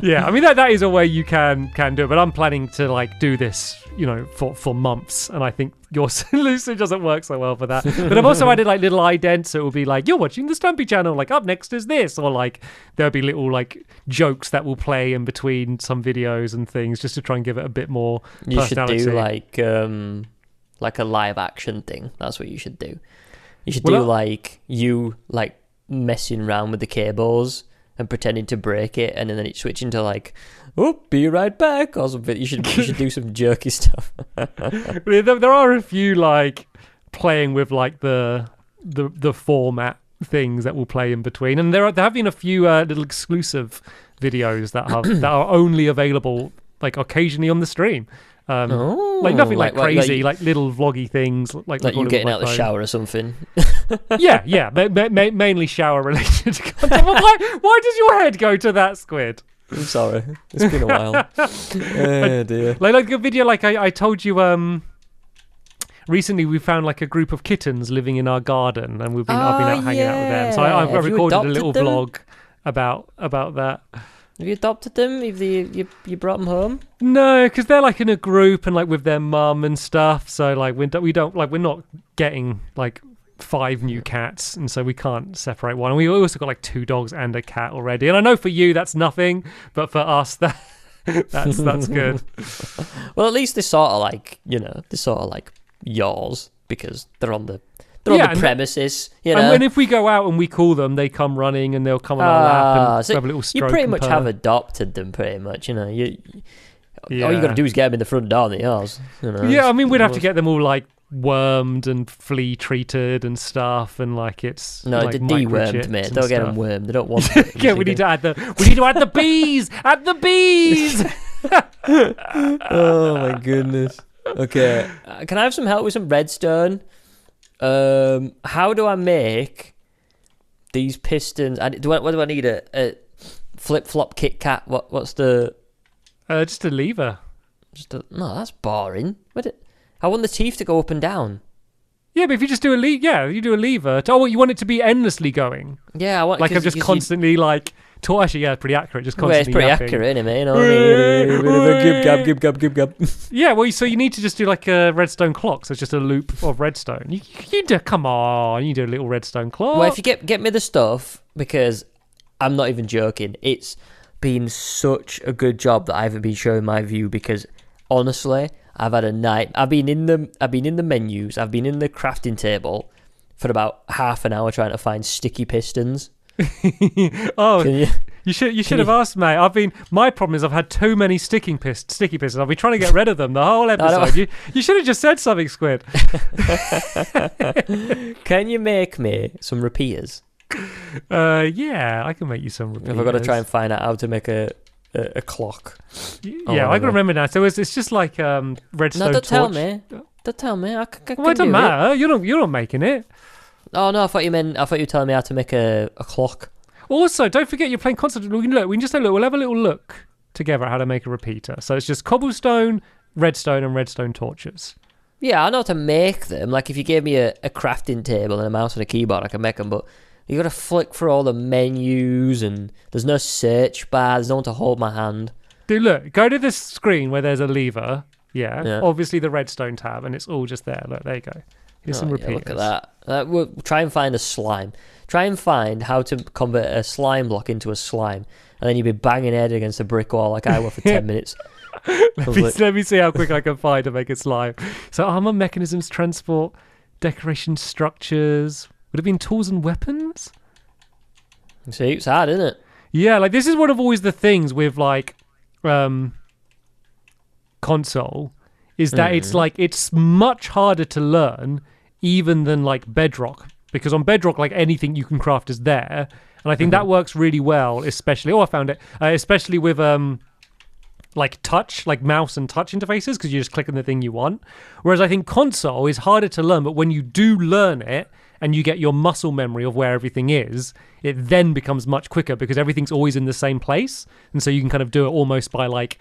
Yeah, I mean that is a way you can do it, but I'm planning to like do this, for months, and I think your solution doesn't work so well for that. But I've also added like little idents, so it will be like, you're watching the Stampy channel, like up next is this, or like there'll be little like jokes that will play in between some videos and things, just to try and give it a bit more personality. You should do like a live action thing. That's what you should do. You should do like messing around with the cables and pretending to break it, and then it's switching to like, oh, be right back or something. You should do some jerky stuff. There are a few like playing with like the format things that will play in between, and there have been a few little exclusive videos that are only available like occasionally on the stream. Like nothing like crazy, like little vloggy things, like you getting out of the shower or something. yeah, mainly shower related content. Why does your head go to that, Squid? I'm sorry, it's been a while. Oh dear. Like a video, like I told you. Recently, we found like a group of kittens living in our garden, and I've been out hanging out with them. So I recorded a little vlog about that. Have you adopted them? Have you brought them home? No, because they're like in a group and like with their mum and stuff. So like we're not getting like 5 new cats, and so we can't separate one. And we also got like 2 dogs and a cat already. And I know for you that's nothing, but for us that's good. Well, at least they're sort of like yours, because they're on the premises, And if we go out and we call them, they come running and they'll come on our lap and have a little stroke. You pretty much have adopted them, pretty much. All you got to do is get them in the front door of the yours. Yeah, I mean, we'd have to get them all like wormed and flea treated and stuff, and like it's like dewormed, mate. Don't get them wormed. They don't want them. Yeah, we need to add the bees. Add the bees. Oh my goodness. Okay, can I have some help with some redstone? How do I make these pistons? What do I need? A flip-flop Kit Kat? What's the? Just a lever. No, that's boring. I want the teeth to go up and down. Yeah, but if you just do you do a lever. You want it to be endlessly going. Yeah, I want. Like I'm just constantly like. Actually, yeah, pretty accurate. Just constantly. It's pretty accurate, isn't it, mate? Gib gab. Yeah, well, so you need to just do like a redstone clock. So it's just a loop of redstone. You do a little redstone clock. Well, if you get me the stuff, because I'm not even joking. It's been such a good job that I haven't been showing my view, because honestly, I've had a night. I've been in the menus. I've been in the crafting table for about half an hour trying to find sticky pistons. Oh, You should have asked, mate. My problem is I've had too many sticky pistons. I've been trying to get rid of them the whole episode. You should have just said something, Squid. Can you make me some repeaters? Yeah, I can make you some repeaters. I've got to try and find out how to make a clock. Yeah, I can remember now. So it's just like redstone. No, don't torch. tell me. I can Well, it doesn't matter. You're not making it. Oh no, I thought you were telling me how to make a clock. Also, don't forget you're playing constant. We can just have a look. We'll have a little look together at how to make a repeater. So it's just cobblestone, redstone, and redstone torches. Yeah, I know how to make them. Like if you gave me a crafting table and a mouse and a keyboard, I can make them. But you got to flick through all the menus, and there's no search bar. There's no one to hold my hand. Dude, look, go to this screen where there's a lever. Yeah. Obviously the redstone tab, and it's all just there. Look, there you go. Here's some repeaters. Look at that. We'll try and find a slime. Try and find how to convert a slime block into a slime, and then you'd be banging head against a brick wall like I were for 10 minutes. Let me see how quick I can find to make a slime. So armor, mechanisms, transport, decoration, structures. Would it have been tools and weapons? See, it's hard, isn't it? Yeah, like this is one of always the things with like console is that it's much harder to learn even than like Bedrock, because on Bedrock like anything you can craft is there, and I think that works really well, especially I found it especially with like touch, like mouse and touch interfaces, because you're just clicking the thing you want, whereas I think console is harder to learn, but when you do learn it and you get your muscle memory of where everything is, it then becomes much quicker because everything's always in the same place. And so you can kind of do it almost by like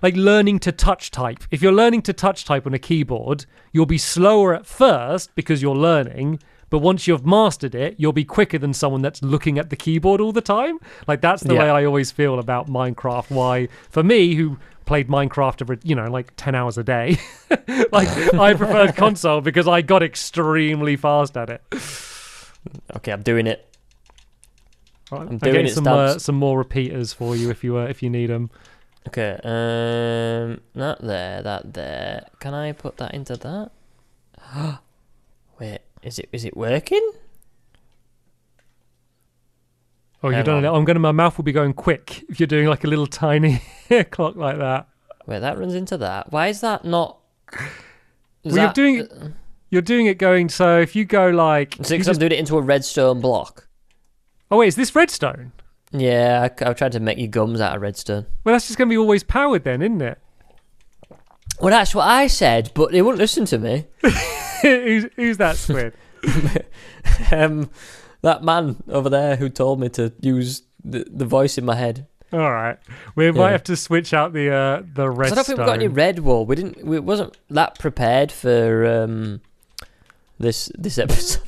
learning to touch type. If you're learning to touch type on a keyboard, you'll be slower at first because you're learning, but once you've mastered it, you'll be quicker than someone that's looking at the keyboard all the time. Like that's the way I always feel about Minecraft. Why, for me, who played Minecraft over, like 10 hours a day, like I preferred console because I got extremely fast at it. Okay, I'm doing it. Right, I'm doing it. Some more repeaters for you if you need them. Okay, that there. Can I put that into that? Wait, is it working? Oh, you've done it. My mouth will be going quick if you're doing like a little tiny clock like that. Wait, that runs into that. Why is that not? You're doing it going. So if you go like, because I'm doing it into a redstone block. Oh wait, is this redstone? Yeah, I've tried to make your gums out of redstone. Well, that's just going to be always powered then, isn't it? Well, that's what I said, but they wouldn't listen to me. Who's that, Squid? That man over there who told me to use the voice in my head. All right, we might have to switch out the redstone. I don't think we've got any red wool. We wasn't that prepared for this episode.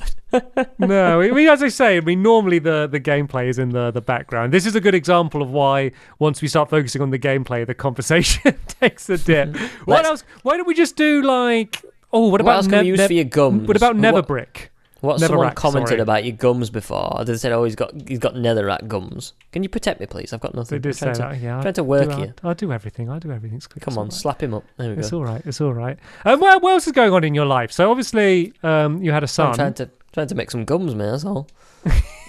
No, as I say, normally the gameplay is in the background. This is a good example of why once we start focusing on the gameplay, the conversation takes a dip. What else? Why don't we just do like? Oh, what else can we use for your gums? What about netherbrick? Someone commented about your gums before. They said, "Oh, he's got netherrack gums." Can you protect me, please? I've got nothing. They did say that. Yeah, I'm trying to work here. I do everything. Come on, slap him up. There we go. It's all right. What else is going on in your life? So obviously, you had a son. I'm trying to make some gums, man. That's all.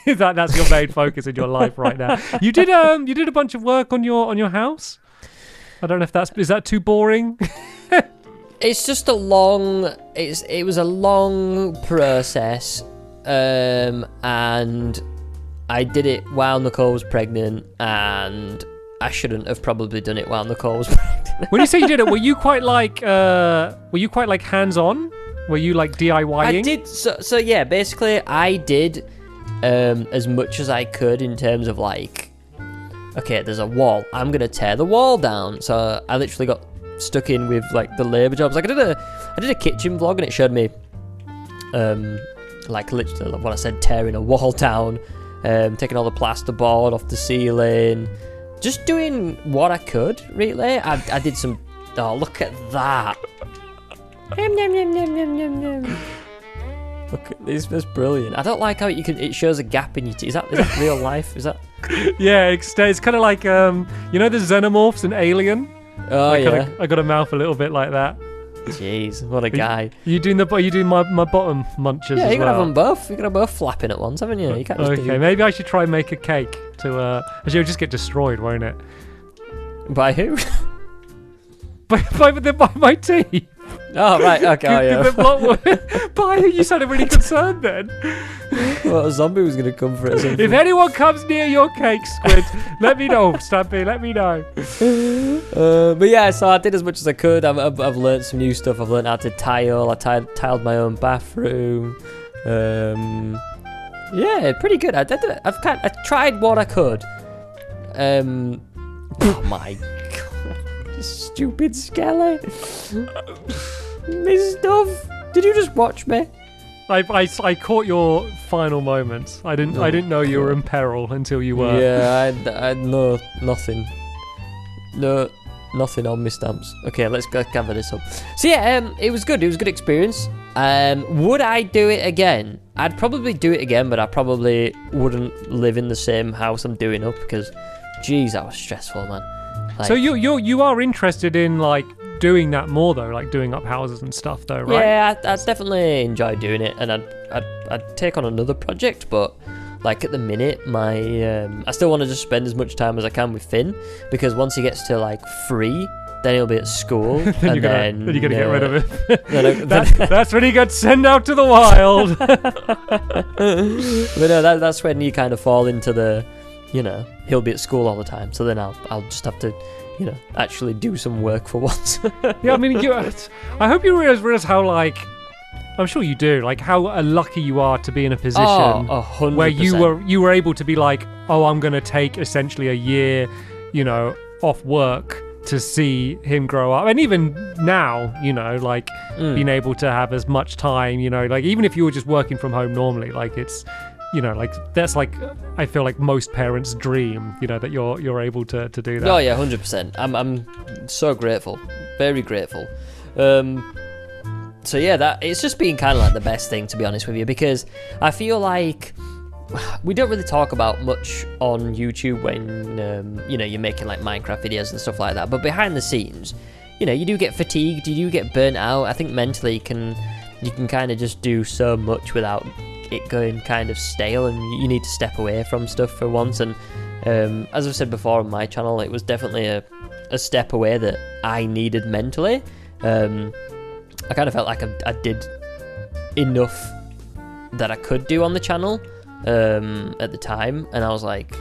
That's your main focus in your life right now. You did a bunch of work on your house. I don't know if is that too boring. It's just it was a long process, and I did it while Nicole was pregnant, and I shouldn't have probably done it while Nicole was pregnant. When you say you did it, were you quite like hands-on? Were you like DIYing? I did. So yeah, basically I did as much as I could in terms of like, okay, there's a wall. I'm gonna tear the wall down. So I literally got stuck in with like the labor jobs. Like I did a kitchen vlog and it showed me like literally what I said, tearing a wall down, taking all the plasterboard off the ceiling, just doing what I could really. I did some. Oh, look at that. Look, it's brilliant. I don't like how it shows a gap in your teeth. Is that real life? Is that? Yeah, it's kind of like the xenomorphs in Alien. Oh, yeah. I got a mouth a little bit like that. Jeez, what a guy. You doing my bottom munchers Yeah, as you can well? have them both. You can have both flapping at once, haven't you? You can't just Okay, maybe I should try and make a cake to. Actually, it'll just get destroyed, won't it? By who? by my teeth. Oh, right, okay, By you sounded really concerned then. Well, a zombie was going to come for it. If anyone comes near your cake, Squid, let me know, Stampy, let me know. But yeah, so I did as much as I could. I've learned some new stuff. I've learned how to tile. I tiled my own bathroom. Yeah, pretty good. I tried what I could. Oh my god, stupid Skelly. Miss Stuff. Did you just watch me? I caught your final moments. I didn't know you were in peril until you were. Yeah, I know nothing. No, nothing on my stamps. Okay, let's cover this up. So yeah, it was good. It was a good experience. Would I do it again? I'd probably do it again, but I probably wouldn't live in the same house I'm doing up because, geez, that was stressful, man. Like, so you are interested in like doing that more though, like doing up houses and stuff though, right? Yeah, I definitely enjoy doing it, and I'd take on another project, but like at the minute, I still want to just spend as much time as I can with Finn, because once he gets to like 3, then he'll be at school, then you're gonna get rid of him. That's when he gets sent out to the wild. But no, that's when you kind of fall into the, he'll be at school all the time, so then I'll just have to, actually do some work for once. Yeah, I mean, I hope you realize how, like, I'm sure you do, like how lucky you are to be in a position 100%. where you were able to be like, oh, I'm going to take essentially a year, off work to see him grow up. And even now, being able to have as much time, like even if you were just working from home normally, like it's, like that's like, I feel like most parents' dream, that you're able to do that. Oh yeah, 100%. I'm so grateful, very grateful. So yeah, that it's just been kind of like the best thing, to be honest with you, because I feel like we don't really talk about much on YouTube when you're making like Minecraft videos and stuff like that. But behind the scenes, you do get fatigued, you do get burnt out. I think mentally you can kind of just do so much without it going kind of stale, and you need to step away from stuff for once. And as I've said before on my channel, it was definitely a step away that I needed mentally. I kind of felt like I did enough that I could do on the channel at the time, and I was like,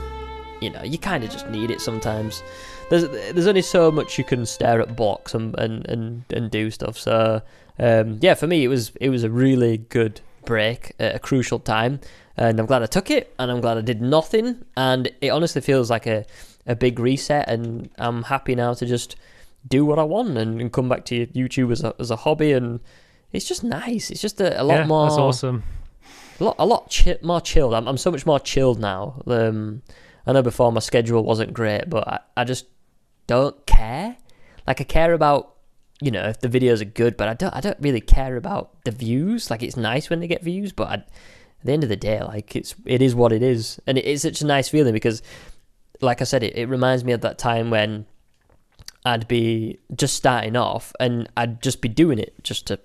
you kind of just need it sometimes. There's only so much you can stare at blocks and do stuff. So yeah, for me it was a really good break at a crucial time, and I'm glad I took it, and I'm glad I did nothing, and it honestly feels like a big reset, and I'm happy now to just do what I want and come back to YouTube as a hobby, and it's just nice. It's just a lot more. That's awesome. A lot more chilled. I'm so much more chilled now. I know before my schedule wasn't great, but I just don't care. Like I care about if the videos are good, but I don't really care about the views. Like it's nice when they get views, but at the end of the day, like it is what it is, and it's such a nice feeling because, like I said, it reminds me of that time when I'd be just starting off and I'd just be doing it just to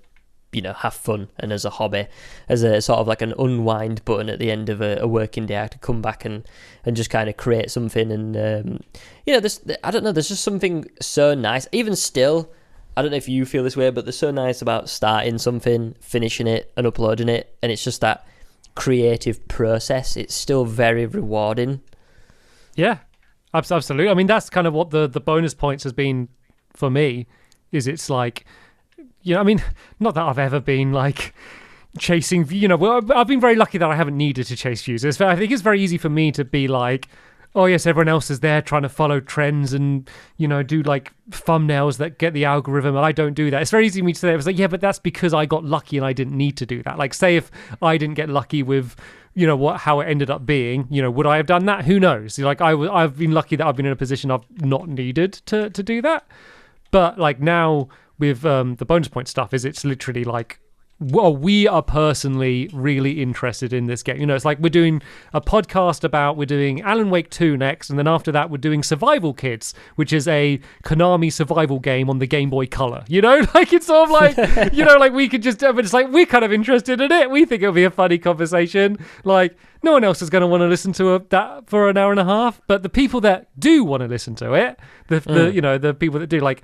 have fun and as a hobby, as a sort of like an unwind button at the end of a working day. I could come back and just kind of create something, and I don't know, there's just something so nice. Even still, I don't know if you feel this way, but there's so nice about starting something, finishing it and uploading it, and it's just that creative process. It's still very rewarding. Yeah, absolutely. I mean, that's kind of what the bonus points has been for me, is it's like, I mean, not that I've ever been like chasing, I've been very lucky that I haven't needed to chase views. I think it's very easy for me to be like, oh yes, everyone else is there trying to follow trends and, do like thumbnails that get the algorithm, and I don't do that. It's very easy for me to say, it was like, yeah, but that's because I got lucky and I didn't need to do that. Like, say if I didn't get lucky with, how it ended up being, would I have done that? Who knows? Like, I've been lucky that I've been in a position I've not needed to do that. But like now with the bonus point stuff, it's literally like well, we are personally really interested in this game. You know, it's like we're doing a podcast about, we're doing Alan Wake 2 next, and then after that we're doing Survival Kids, which is a Konami survival game on the Game Boy Color. You know, like it's sort of like, you know, like we could just, but it's like we're kind of interested in it. We think it'll be a funny conversation. Like no one else is going to want to listen to that for an hour and a half, but the people that do want to listen to it, the you know, the people that do like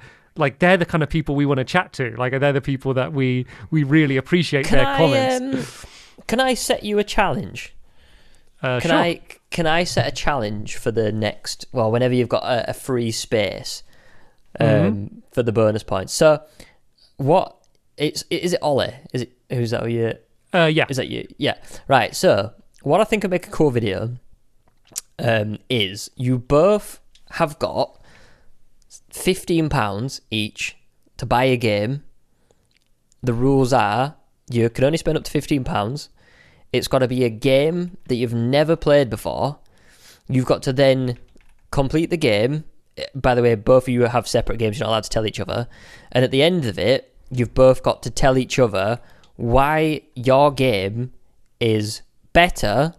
they're the kind of people we want to chat to. Like they're the people that we really appreciate their comments. Can I set you a challenge? Sure. Can I set a challenge for the next? Well, whenever you've got a free space, for the bonus points. So, what? Is it Ollie? Is it who's that? You? Yeah. Is that you? Yeah. Right. So, what I think would make a cool video, is you both have got £15 each to buy a game. The rules are you can only spend up to £15. It's got to be a game that you've never played before. You've got to then complete the game. By the way, both of you have separate games. You're not allowed to tell each other. And at the end of it, you've both got to tell each other why your game is better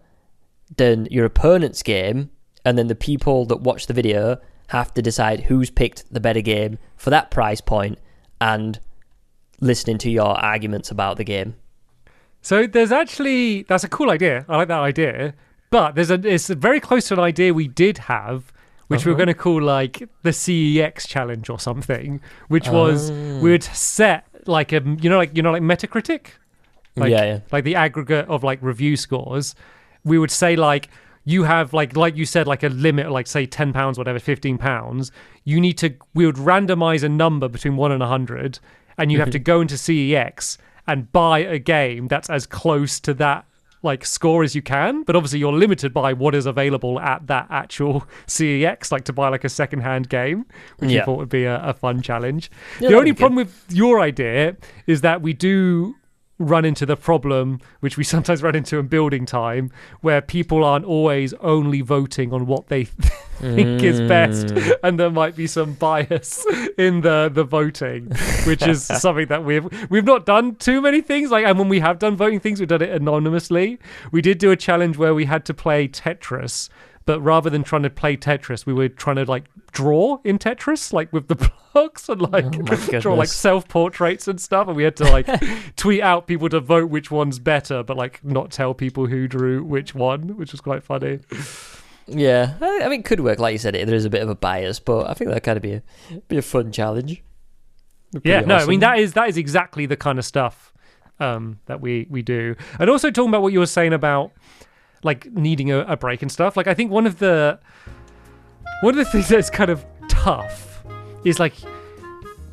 than your opponent's game. And then the people that watch the video have to decide who's picked the better game for that price point and listening to your arguments about the game. So there's actually, that's a cool idea. I like that idea. But it's very close to an idea we did have, which we were going to call like the CEX challenge or something, which was we would set like like Metacritic, like like the aggregate of like review scores. We would say like you have like you said, like a limit, like say £10, whatever, £15. We would randomize a number between 1 and 100, and you have to go into CEX and buy a game that's as close to that like score as you can, but obviously you're limited by what is available at that actual CEX, like to buy like a second-hand game, which I thought would be a fun challenge. The only problem with your idea is that we do run into the problem, which we sometimes run into in building time, where people aren't always only voting on what they think is best, and there might be some bias in the voting, which is something that we've not done too many things like, and when we have done voting things, we've done it anonymously. We did do a challenge where we had to play Tetris, but rather than trying to play Tetris, we were trying to like draw in Tetris, like with the blocks, and like draw like self-portraits and stuff, and we had to like tweet out people to vote which one's better, but like not tell people who drew which one, which was quite funny. Yeah, I mean, it could work. Like you said, there is a bit of a bias, but I think that kind of be a fun challenge. Yeah, no, awesome. I mean that is exactly the kind of stuff that we do. And also talking about what you were saying about like needing a break and stuff. Like I think one of the things that's kind of tough is like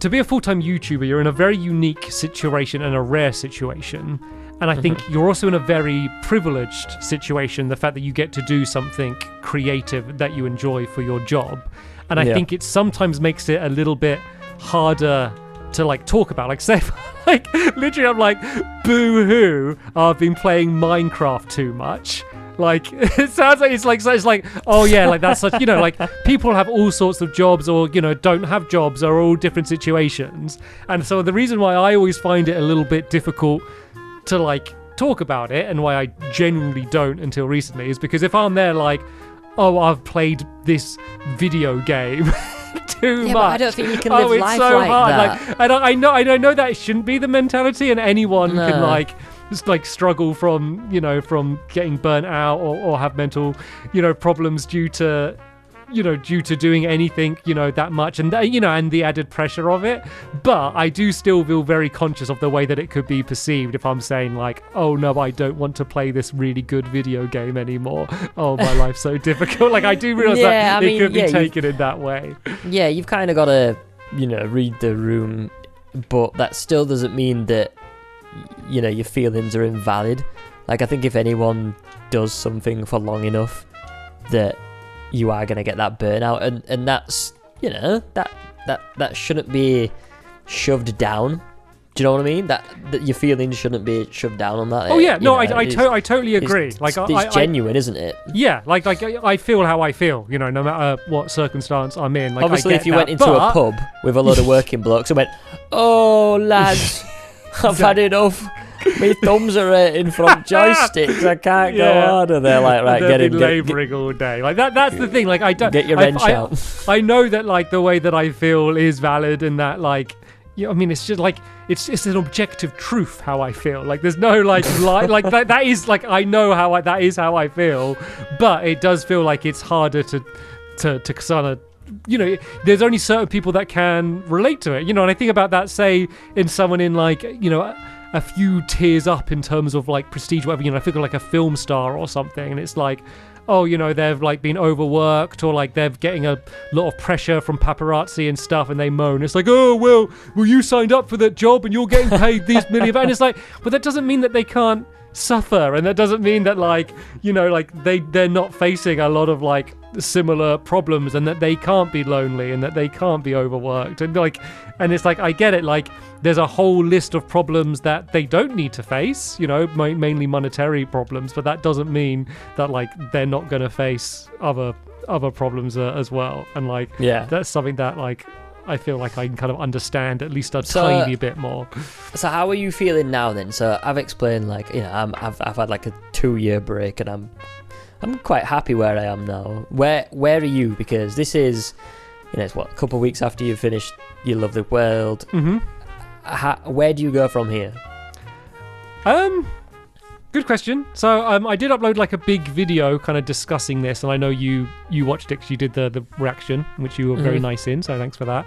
to be a full-time YouTuber, you're in a very unique situation and a rare situation. And I think you're also in a very privileged situation, the fact that you get to do something creative that you enjoy for your job. And I think it sometimes makes it a little bit harder to like talk about. Like say, like literally I'm like, boo-hoo, I've been playing Minecraft too much. Like it sounds like it's like oh yeah, like that's such, you know, like people have all sorts of jobs or, you know, don't have jobs, are all different situations. And so the reason why I always find it a little bit difficult to like talk about it, and why I genuinely don't until recently, is because if I'm there like, oh, I've played this video game too much. But I don't think you can live life so like hard. that. Like, I know that it shouldn't be the mentality, and anyone can like just like struggle from getting burnt out or have mental, problems due to doing anything, that much, and and the added pressure of it. But I do still feel very conscious of the way that it could be perceived if I'm saying like, oh no, I don't want to play this really good video game anymore. Oh, my life's so difficult. Like I do realize that it could be taken in that way. Yeah, you've kind of got to, read the room, but that still doesn't mean that, your feelings are invalid. Like I think if anyone does something for long enough, that you are going to get that burnout, and that's that shouldn't be shoved down. Do you know what I mean? That your feelings shouldn't be shoved down on that. Oh yeah, no, I totally agree. It's genuine, isn't it? Yeah, like I feel how I feel, no matter what circumstance I'm in. Like, obviously, if you went into a pub with a load of working blokes and went, "Oh lads, I've had enough. My thumbs are hurting from joysticks. I can't go on. And they're like, right, get in. Labouring all day. Like that's the thing. Like I don't get your wrench out. I know that like the way that I feel is valid, and that like. I mean, it's just like it's an objective truth how I feel. Like there's no like like that is like I know that is how I feel, but it does feel like it's harder to kind of, there's only certain people that can relate to it, and I think about that, say, in someone in like a few tiers up in terms of like prestige, whatever. I think of like a film star or something, and it's like, oh, they've like been overworked, or like they're getting a lot of pressure from paparazzi and stuff, and they moan. It's like, oh, well, you signed up for that job and you're getting paid these million. And it's like, but that doesn't mean that they can't suffer, and that doesn't mean that like, like they're not facing a lot of like similar problems, and that they can't be lonely, and that they can't be overworked, and like, and it's like, I get it, like there's a whole list of problems that they don't need to face, mainly monetary problems, but that doesn't mean that like they're not going to face other problems as well. And like, that's something that like I feel like I can kind of understand at least a tiny bit more. So how are you feeling now then? So I've explained like, I've had like a 2-year break, and I'm quite happy where I am now. Where are you? Because this is, it's what, a couple of weeks after you finished You Love the World. Mm-hmm. Where do you go from here? Good question. So I did upload like a big video kind of discussing this, and I know you watched it because you did the reaction, which you were very nice in, so thanks for that.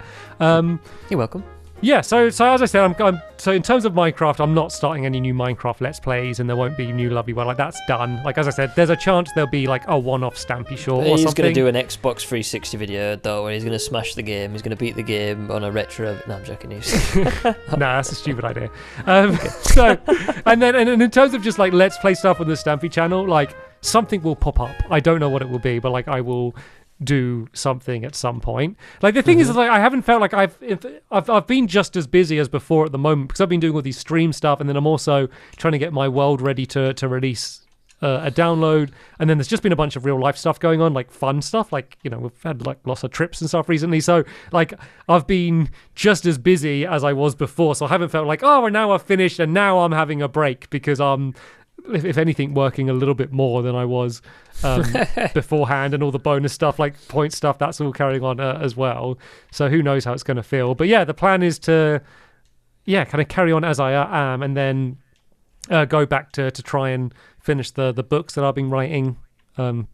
You're welcome. Yeah, so as I said, so in terms of Minecraft, I'm not starting any new Minecraft Let's Plays, and there won't be new Lovely World. Like, that's done. Like, as I said, there's a chance there'll be, like, a one-off Stampy short or something. He's going to do an Xbox 360 video, though, where he's going to smash the game. He's going to beat the game on a retro... No, I'm joking. Nah, that's a stupid idea. So, and in terms of just, like, Let's Play stuff on the Stampy channel, like, something will pop up. I don't know what it will be, but, like, I will do something at some point. Like, the thing is, like, I haven't felt like I've been just as busy as before at the moment, because I've been doing all these stream stuff, and then I'm also trying to get my world ready to release a download, and then there's just been a bunch of real life stuff going on, like fun stuff, like, we've had like lots of trips and stuff recently, so like I've been just as busy as I was before, so I haven't felt like, oh, and now I've finished and now I'm having a break, because I'm, if anything, working a little bit more than I was beforehand, and all the bonus stuff, like point stuff, that's all carrying on as well. So who knows how it's going to feel. But yeah, the plan is to, kind of carry on as I am, and then go back to try and finish the books that I've been writing. People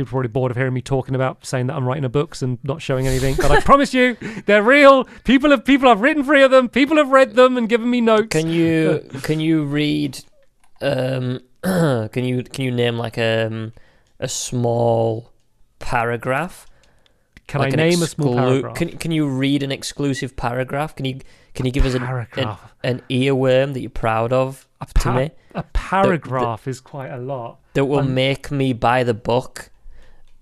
are probably bored of hearing me talking about saying that I'm writing books and not showing anything, but I promise you, they're real. People have written 3 of them. People have read them and given me notes. Can you read? Can you name like a small paragraph? Can I name a small paragraph? Can you read an exclusive paragraph? Can you give us an earworm that you're proud of to me? A paragraph is quite a lot. That will make me buy the book.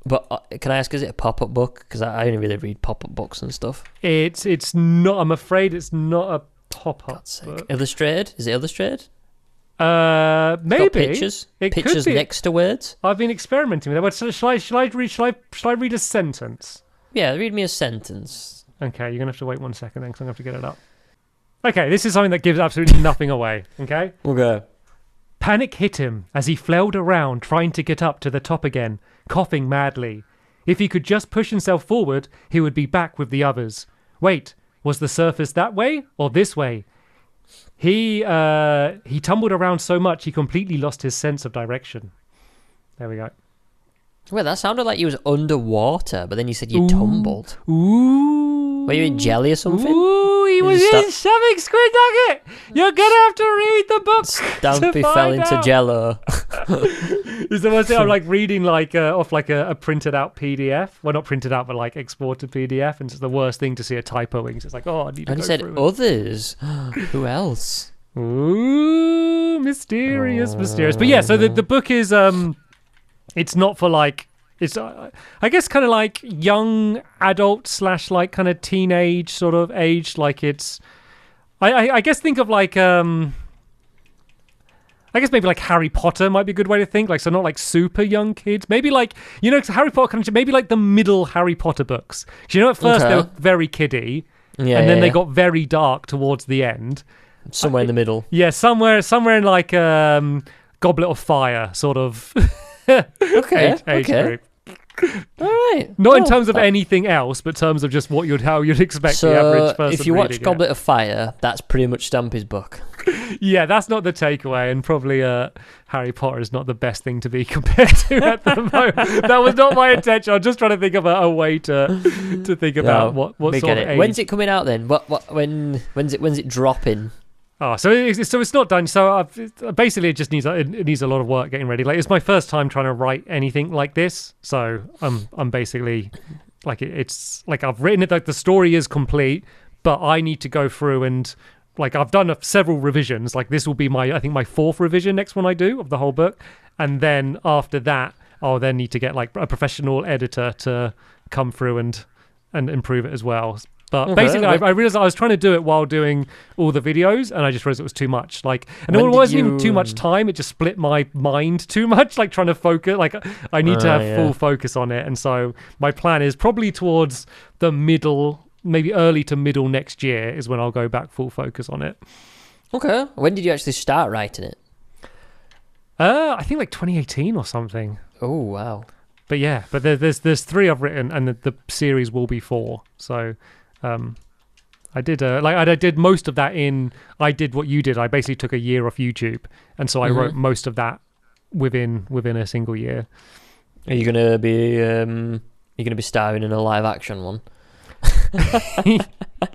But can I ask, is it a pop-up book? Because I only really read pop-up books and stuff. It's not. I'm afraid it's not a pop-up book. Illustrated? Is it illustrated? Maybe pictures. It pictures could be. Next to words. I've been experimenting with that. But shall I read a sentence? Yeah, read me a sentence. Okay, you're gonna have to wait 1 second then, because I'm gonna have to get it up. Okay, this is something that gives absolutely nothing away. Okay. Okay. Panic hit him as he flailed around, trying to get up to the top again, coughing madly. If he could just push himself forward, he would be back with the others. Wait, was the surface that way or this way? He tumbled around so much he completely lost his sense of direction. There we go. Well, that sounded like you was underwater, but then you said you tumbled. Ooh. Were you in jelly or something? Ooh, he was in something, Squid Nugget! You're gonna have to read the book. Stampy fell into jello. It's the worst thing. I'm like reading like off like a printed out PDF. Well, not printed out, but like exported PDF, and it's the worst thing to see a typoing. So it's like, oh, I need to. And he said others. Who else? Ooh, mysterious. But yeah, so the book is it's not for like, it's I guess kind of like young adult / like kind of teenage sort of age. Like it's I guess think of like I guess maybe like Harry Potter might be a good way to think. Like, so not like super young kids. Maybe like, Harry Potter kind of, maybe like the middle Harry Potter books. At first they were very kiddie, and then they got very dark towards the end. Somewhere in the middle. Yeah, somewhere in like Goblet of Fire sort of Okay. age group. All right. Not in terms of anything else, but in terms of just how you'd expect the average person. If you watch reading Goblet of Fire, that's pretty much Stampy's book. Yeah, that's not the takeaway, and probably Harry Potter is not the best thing to be compared to at the moment. That was not my intention. I'm just trying to think about a way to think about what sort of age. When's it coming out then? When's it dropping? Oh, so it's not done. So basically, it just needs a lot of work getting ready. Like, it's my first time trying to write anything like this, so I'm basically like it's like I've written it. Like, the story is complete, but I need to go through and like I've done several revisions. Like, this will be my fourth revision next one I do of the whole book, and then after that I'll then need to get like a professional editor to come through and improve it as well. But basically, I realized I was trying to do it while doing all the videos, and I just realized it was too much. Like, and it wasn't even too much time. It just split my mind too much. Like, trying to focus. Like, I need to have full focus on it. And so my plan is probably towards the middle, maybe early to middle next year is when I'll go back full focus on it. Okay. When did you actually start writing it? I think like 2018 or something. Oh, wow. But yeah, but there's 3 I've written, and the series will be 4. So. I did most of that I did what you did. I basically took a year off YouTube, and so I wrote most of that within a single year. Are you gonna be starring in a live action one?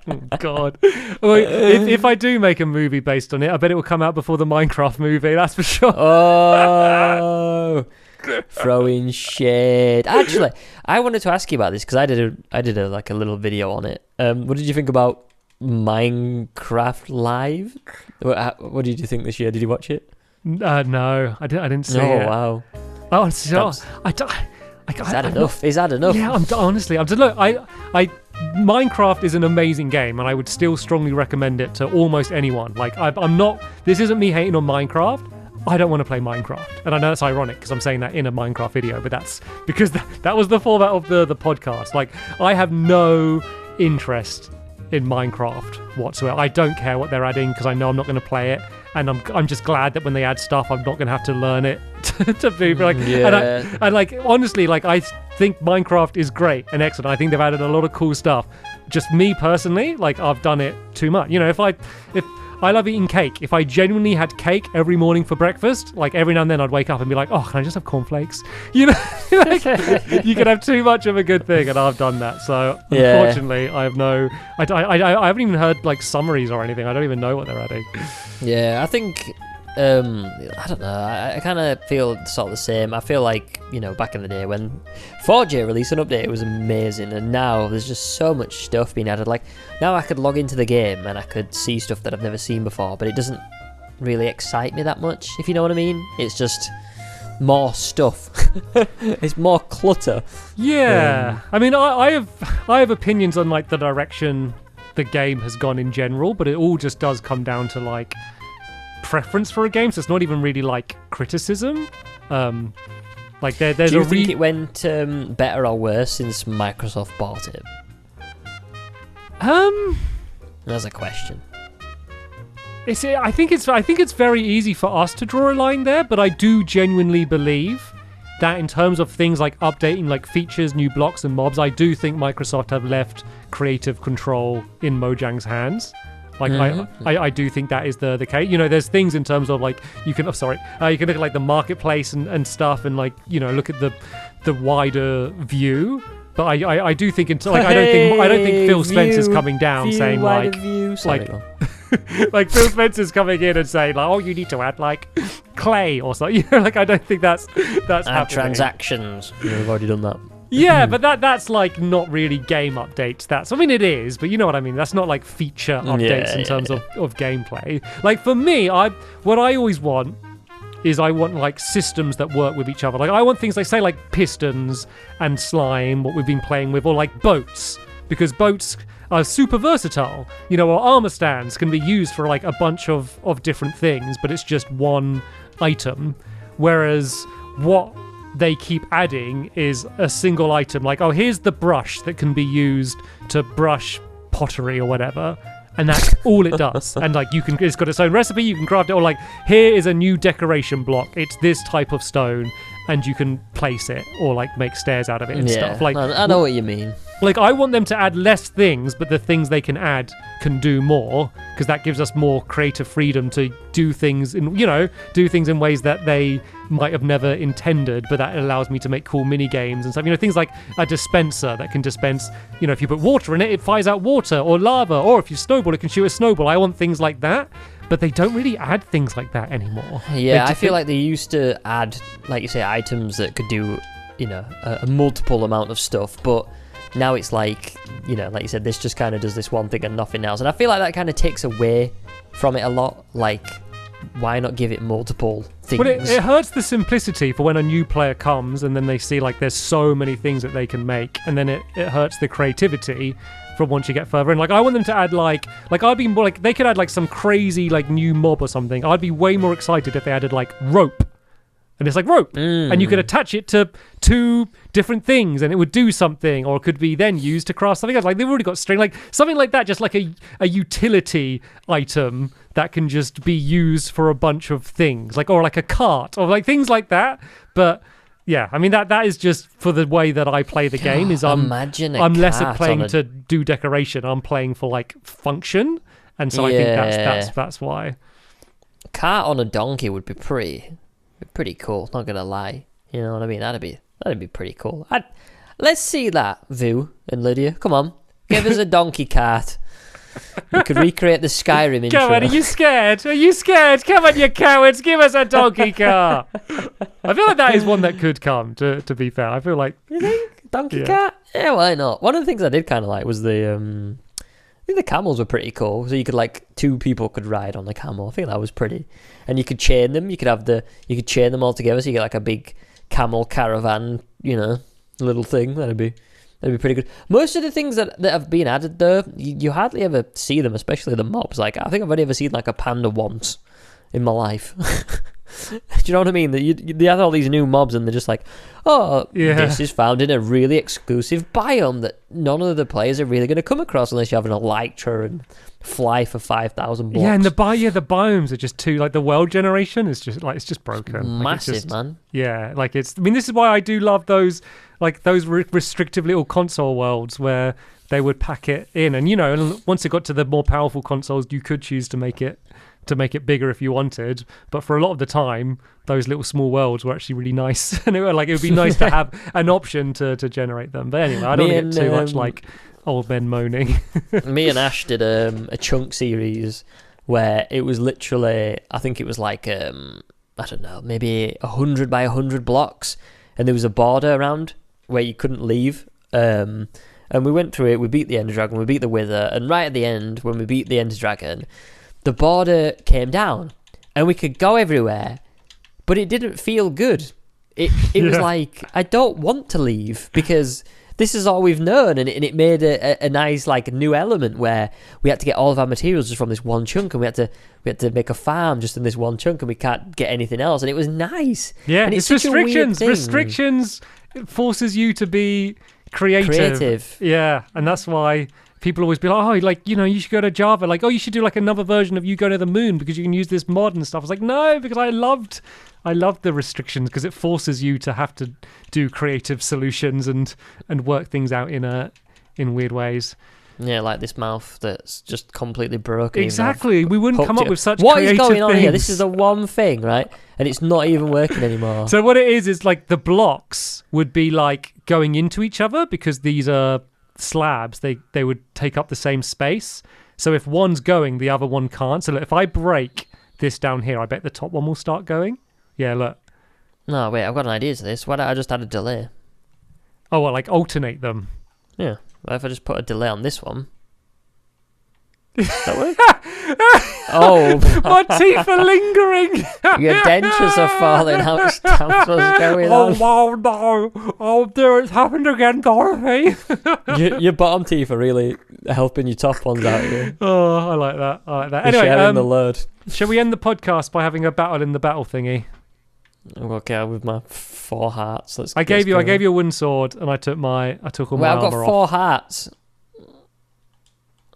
Oh, God. Well, if I do make a movie based on it, I bet it will come out before the Minecraft movie, that's for sure. Oh, throwing shade. Actually, I wanted to ask you about this because I did a like a little video on it. What did you think about Minecraft Live? What did you think this year? Did you watch it? No, I didn't see it. Oh, wow. Oh, so Is that enough? Is that enough? Yeah, honestly, Minecraft is an amazing game, and I would still strongly recommend it to almost anyone. Like, I'm not. This isn't me hating on Minecraft. I don't want to play Minecraft, and I know that's ironic because I'm saying that in a Minecraft video, but that's because that was the format of the podcast. Like, I have no interest in Minecraft whatsoever. I don't care what they're adding because I know I'm not going to play it, and I'm just glad that when they add stuff, I'm not going to have to learn it to be like. Yeah. And like, honestly, like, I think Minecraft is great and excellent. I think they've added a lot of cool stuff. Just me personally, like, I've done it too much. You know, if I love eating cake. If I genuinely had cake every morning for breakfast, like, every now and then I'd wake up and be like, oh, can I just have cornflakes? You know, like, you can have too much of a good thing, and I've done that. So unfortunately, I haven't even heard like summaries or anything. I don't even know what they're adding. Yeah, I think I don't know. I kind of feel sort of the same. I feel like, you know, back in the day when 4J released an update, it was amazing, and now there's just so much stuff being added. Like, now I could log into the game and I could see stuff that I've never seen before, but it doesn't really excite me that much, if you know what I mean. It's just more stuff. It's more clutter. Yeah, I mean, I have opinions on like the direction the game has gone in general, but it all just does come down to like preference for a game, so it's not even really like criticism. Like there's Do you think it went better or worse since Microsoft bought it? That's a question. I think it's very easy for us to draw a line there, but I do genuinely believe that in terms of things like updating like features, new blocks and mobs, I do think Microsoft have left creative control in Mojang's hands. Like, I do think that is the case. You know, there's things in terms of like you can look at like the marketplace and stuff, and like, you know, look at the wider view. But I do think I don't think Phil Spencer's coming down saying like like Phil Spencer's coming in and saying like, oh, you need to add like clay or something. You know, like, I don't think that's happening. Transactions. We've already done that. Yeah, but that's like not really game updates. I mean, it is, but you know what I mean. That's not like feature updates in terms of gameplay. Like, for me, what I always want is I want like systems that work with each other. Like, I want things like, say, like pistons and slime, what we've been playing with, or like boats, because boats are super versatile. You know, or armor stands can be used for like a bunch of different things, but it's just one item. Whereas what they keep adding is a single item, like, oh, here's the brush that can be used to brush pottery or whatever, And that's all it does. And like it's got its own recipe, you can craft it, or like, here is a new decoration block. It's this type of stone, and you can place it or like make stairs out of it and stuff. Like, I know what you mean. Like, I want them to add less things, but the things they can add can do more, because that gives us more creative freedom to do things in ways that they might have never intended, but that allows me to make cool mini games and stuff. Things like a dispenser that can dispense, if you put water in it, it fires out water, or lava, or if you snowball, it can shoot a snowball. I want things like that. But they don't really add things like that anymore. Yeah, I feel like they used to add, like you say, items that could do, a multiple amount of stuff. But now it's like, like you said, this just kind of does this one thing and nothing else. And I feel like that kind of takes away from it a lot. Like, why not give it multiple things? But it hurts the simplicity for when a new player comes and then they see, like, there's so many things that they can make. And then it hurts the creativity from once you get further in. Like, I want them to add like I'd be more like, they could add like some crazy like new mob or something. I'd be way more excited if they added like rope, and it's like rope, and you could attach it to 2 different things and it would do something, or it could be then used to craft something else. Like, they've already got string, like something like that, just like a utility item that can just be used for a bunch of things, like, or like a cart, or like things like that. But yeah, I mean, that is just for the way that I play the game. Is I'm less playing to do decoration. I'm playing for like function, and so I think that's why. A cart on a donkey would be pretty cool. Not gonna lie, you know what I mean? That'd be pretty cool. Let's see that, Vu and Lydia. Come on, give us a donkey cart. You could recreate the Skyrim intro. Come on, are you scared? Come on, you cowards, give us a donkey car. I feel like that is one that could come, to be fair. I feel like... You think? Donkey cart? Yeah, why not? One of the things I did kind of like was I think the camels were pretty cool. So you could, like, 2 people could ride on the camel. I think that was pretty. And you could chain them. You could chain them all together, so you get, like, a big camel caravan, little thing. That'd be pretty good. Most of the things that have been added, though, you hardly ever see them, especially the mobs. Like, I think I've only ever seen, like, a panda once in my life. Do you know what I mean? They have all these new mobs, and they're just like, this is found in a really exclusive biome that none of the players are really going to come across unless you're having a elytra and fly for 5,000 blocks. Yeah, and the biomes are just too, like, the world generation is just, like, it's just broken. Massive, man. Yeah, like, this is why I do love those, like, those restrictive little console worlds where they would pack it in. And, and once it got to the more powerful consoles, you could choose to make it bigger if you wanted, but for a lot of the time those little small worlds were actually really nice, and it would be nice to have an option to generate them. But anyway, I don't want to get too much like old men moaning. Me and Ash did a chunk series where it was literally, I think it was like I don't know, maybe 100 by 100 blocks, and there was a border around where you couldn't leave, and we went through it. We beat the Ender Dragon, we beat the Wither, and right at the end when we beat the Ender Dragon, the border came down and we could go everywhere, but it didn't feel good. It was like, I don't want to leave because this is all we've known, and it made a nice like new element where we had to get all of our materials just from this one chunk, and we had to make a farm just in this one chunk, and we can't get anything else, and it was nice. Yeah, and it's restrictions. Restrictions forces you to be creative. Yeah, and that's why people always be like, you should go to Java. Like, you should do like another version of you go to the moon because you can use this mod and stuff. I was like, no, because I loved the restrictions because it forces you to have to do creative solutions and work things out in weird ways. Yeah, like this mouth that's just completely broken. Exactly. We wouldn't come up with such what creative is going on things. here? This is the one thing, right? And it's not even working anymore. So what it is like the blocks would be like going into each other because these are slabs. They would take up the same space. So if one's going, the other one can't. So look, if I break this down here, I bet the top one will start going. Yeah, look. No, wait, I've got an idea to this. Why don't I just add a delay? Oh, well, like alternate them? Yeah. What if I just put a delay on this one? Does that work? Oh, my teeth are lingering. Your dentures are falling out. Stamps, what's going on? Oh, no. Oh, dear, it's happened again, Dorothy. Your bottom teeth are really helping your top ones out here. Oh, I like that. You're anyway, sharing the load. Shall we end the podcast by having a battle in the battle thingy? Okay, with my 4 hearts. I gave you a wooden sword, and I took all my I've got armor 4 off. hearts.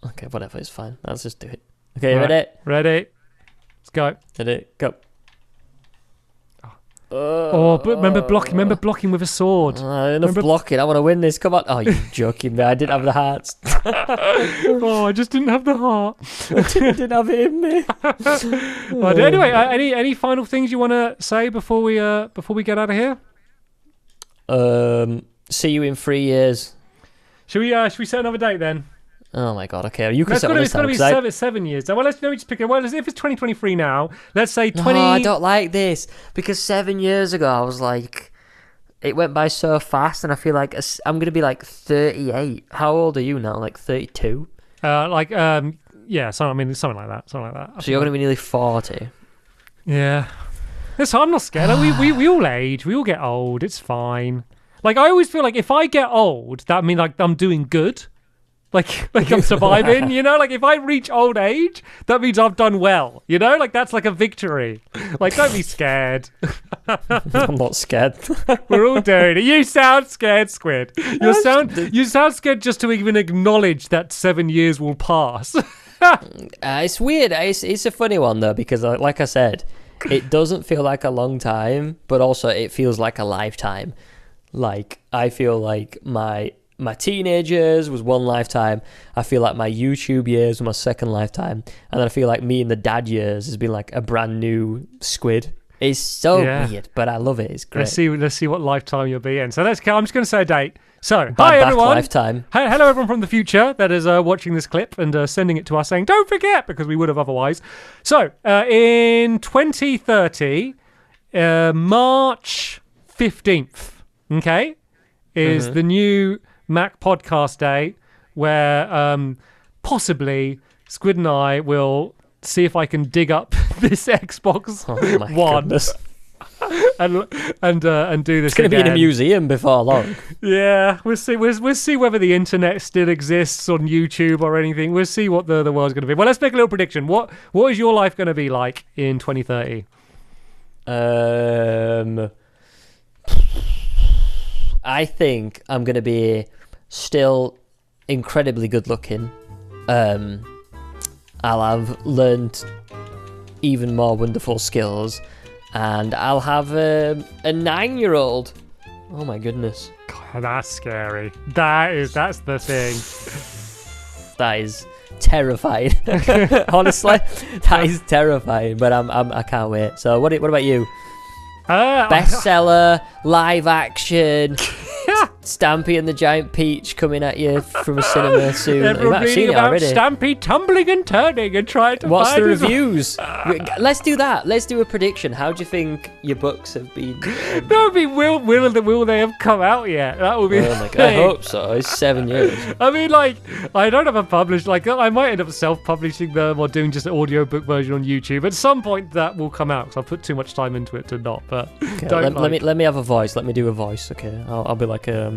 Okay, whatever, it's fine. Let's just do it. Okay, ready? Ready. Let's go. Ready, go. But remember blocking with a sword. Enough blocking. I want to win this. Come on. Oh, you're joking me. I didn't have the hearts. Oh, I just didn't have the heart. I didn't have it in me. But anyway, any final things you want to say before we get out of here? See you in 3 years. Should we set another date then? Oh my god, okay. You can set it's got to be 7 years. Well, let me just pick it. Well, if it's 2023 now, let's say 20... No, I don't like this. Because 7 years ago, I was like... It went by so fast, and I feel like I'm going to be like 38. How old are you now? Like 32? Yeah, something like that. So you're going to be nearly 40. Yeah. I'm not scared. We all age. We all get old. It's fine. Like, I always feel like if I get old, that means like I'm doing good. Like I'm surviving, you know? Like, if I reach old age, that means I've done well, you know? Like, that's like a victory. Like, don't be scared. I'm not scared. We're all doing it. You sound scared, Squid. You sound scared just to even acknowledge that 7 years will pass. It's weird. It's a funny one, though, because like I said, it doesn't feel like a long time, but also it feels like a lifetime. Like, I feel like my teenage years was one lifetime. I feel like my YouTube years were my second lifetime. And then I feel like me in the dad years has been like a brand new Squid. It's so weird, but I love it. It's great. Let's see what lifetime you'll be in. So I'm just going to say a date. So, hi everyone. Lifetime. Hello everyone from the future that is watching this clip and sending it to us saying, don't forget, because we would have otherwise. So, in 2030, March 15th, okay, is the new Mac Podcast Day, where possibly Squid and I will see if I can dig up this Xbox One and do this. It's going to be in a museum before long. Yeah, we'll see. We'll see whether the internet still exists on YouTube or anything. We'll see what the world's going to be. Well, let's make a little prediction. What is your life going to be like in 2030? I think I'm going to be still incredibly good looking. I'll have learned even more wonderful skills, and I'll have a 9-year-old. Oh my goodness. God, that's scary. That's the thing. That is terrifying. Honestly, that is terrifying. But I can't wait. So what about you? Bestseller, live action, Stampy and the Giant Peach coming at you from a cinema soon. Everyone you might have seen it already. Stampy tumbling and turning and trying to What's find the reviews? Let's do that. Let's do a prediction. How do you think your books have been? That would be will they have come out yet? That would be. Oh my God, I hope so. It's 7 years. I mean, like, I don't have a published. Like, I might end up self-publishing them or doing just an audiobook version on YouTube. At some point, that will come out because I've put too much time into it to not. But okay, let me have a voice. Let me do a voice. Okay, I'll be like a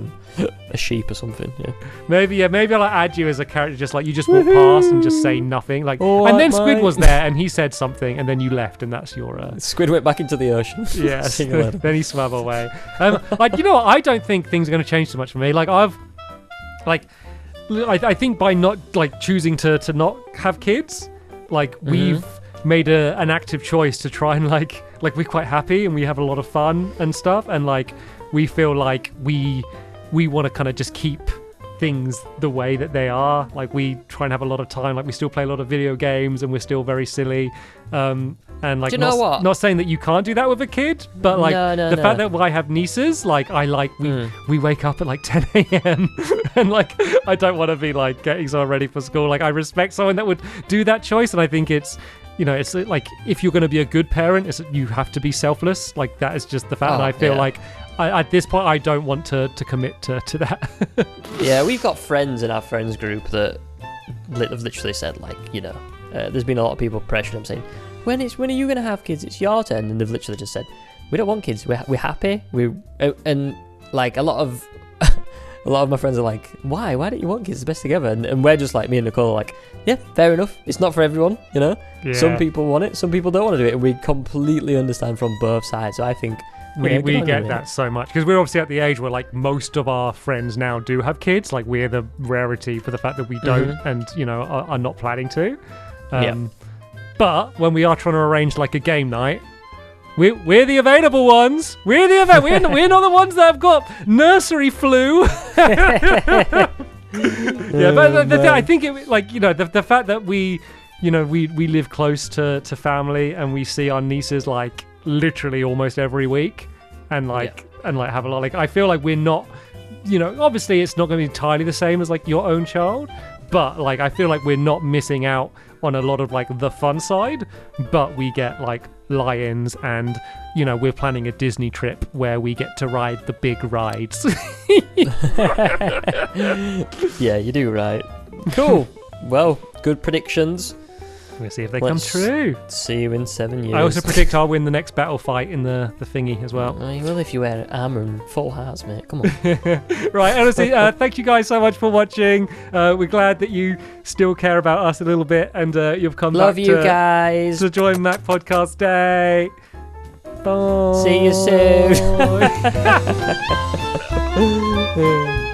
sheep or something. Yeah. Maybe I'll add you as a character, just like you just walk past and just say nothing. Like, and then Squid was there and he said something, and then you left, and that's your. Squid went back into the ocean. Yes. Then he swam away. Like, you know what? I don't think things are going to change too much for me. Like, I think by not like choosing to not have kids, like we've made an active choice to try and like we're quite happy and we have a lot of fun and stuff, and like we feel like we want to kind of just keep things the way that they are. Like, we try and have a lot of time. Like, we still play a lot of video games and we're still very silly. And like, do you know what? Not saying that you can't do that with a kid, but like the fact that I have nieces, like we wake up at like 10 a.m. and like I don't want to be like getting someone ready for school. Like, I respect someone that would do that choice, and I think it's, you know, it's like if you're going to be a good parent, you have to be selfless. Like, that is just the fact. And I feel like at this point I don't want to commit to that. Yeah, we've got friends in our friends group that have literally said, like, you know, there's been a lot of people pressuring them saying, when are you going to have kids? It's your turn. And they've literally just said, we don't want kids. We're happy. And like a lot of my friends are like, why don't you want kids? It's the best thing ever. And we're just like, me and Nicole are like, yeah, fair enough. It's not for everyone, you know. Yeah. Some people want it, some people don't want to do it, and we completely understand from both sides. So I think we get that so much because we're obviously at the age where like most of our friends now do have kids. Like we're the rarity for the fact that we don't and are not planning to. But when we are trying to arrange like a game night, we're the available ones. We're not the ones that have got nursery flu. I think it like the fact that we live close to family and we see our nieces like literally almost every week and have a lot. Like I feel like we're not, obviously it's not going to be entirely the same as like your own child, but like I feel like we're not missing out on a lot of like the fun side, but we get like lions and we're planning a Disney trip where we get to ride the big rides. Yeah, you do right. Cool. Well, good predictions. We'll see if they come true. See you in 7 years. I also predict I'll win the next battle fight in the thingy as well. You will if you wear armor and full hearts, mate. Come on. Right, honestly, thank you guys so much for watching. We're glad that you still care about us a little bit and you've come Love back you guys. to join Mac Podcast Day. Bye. See you soon.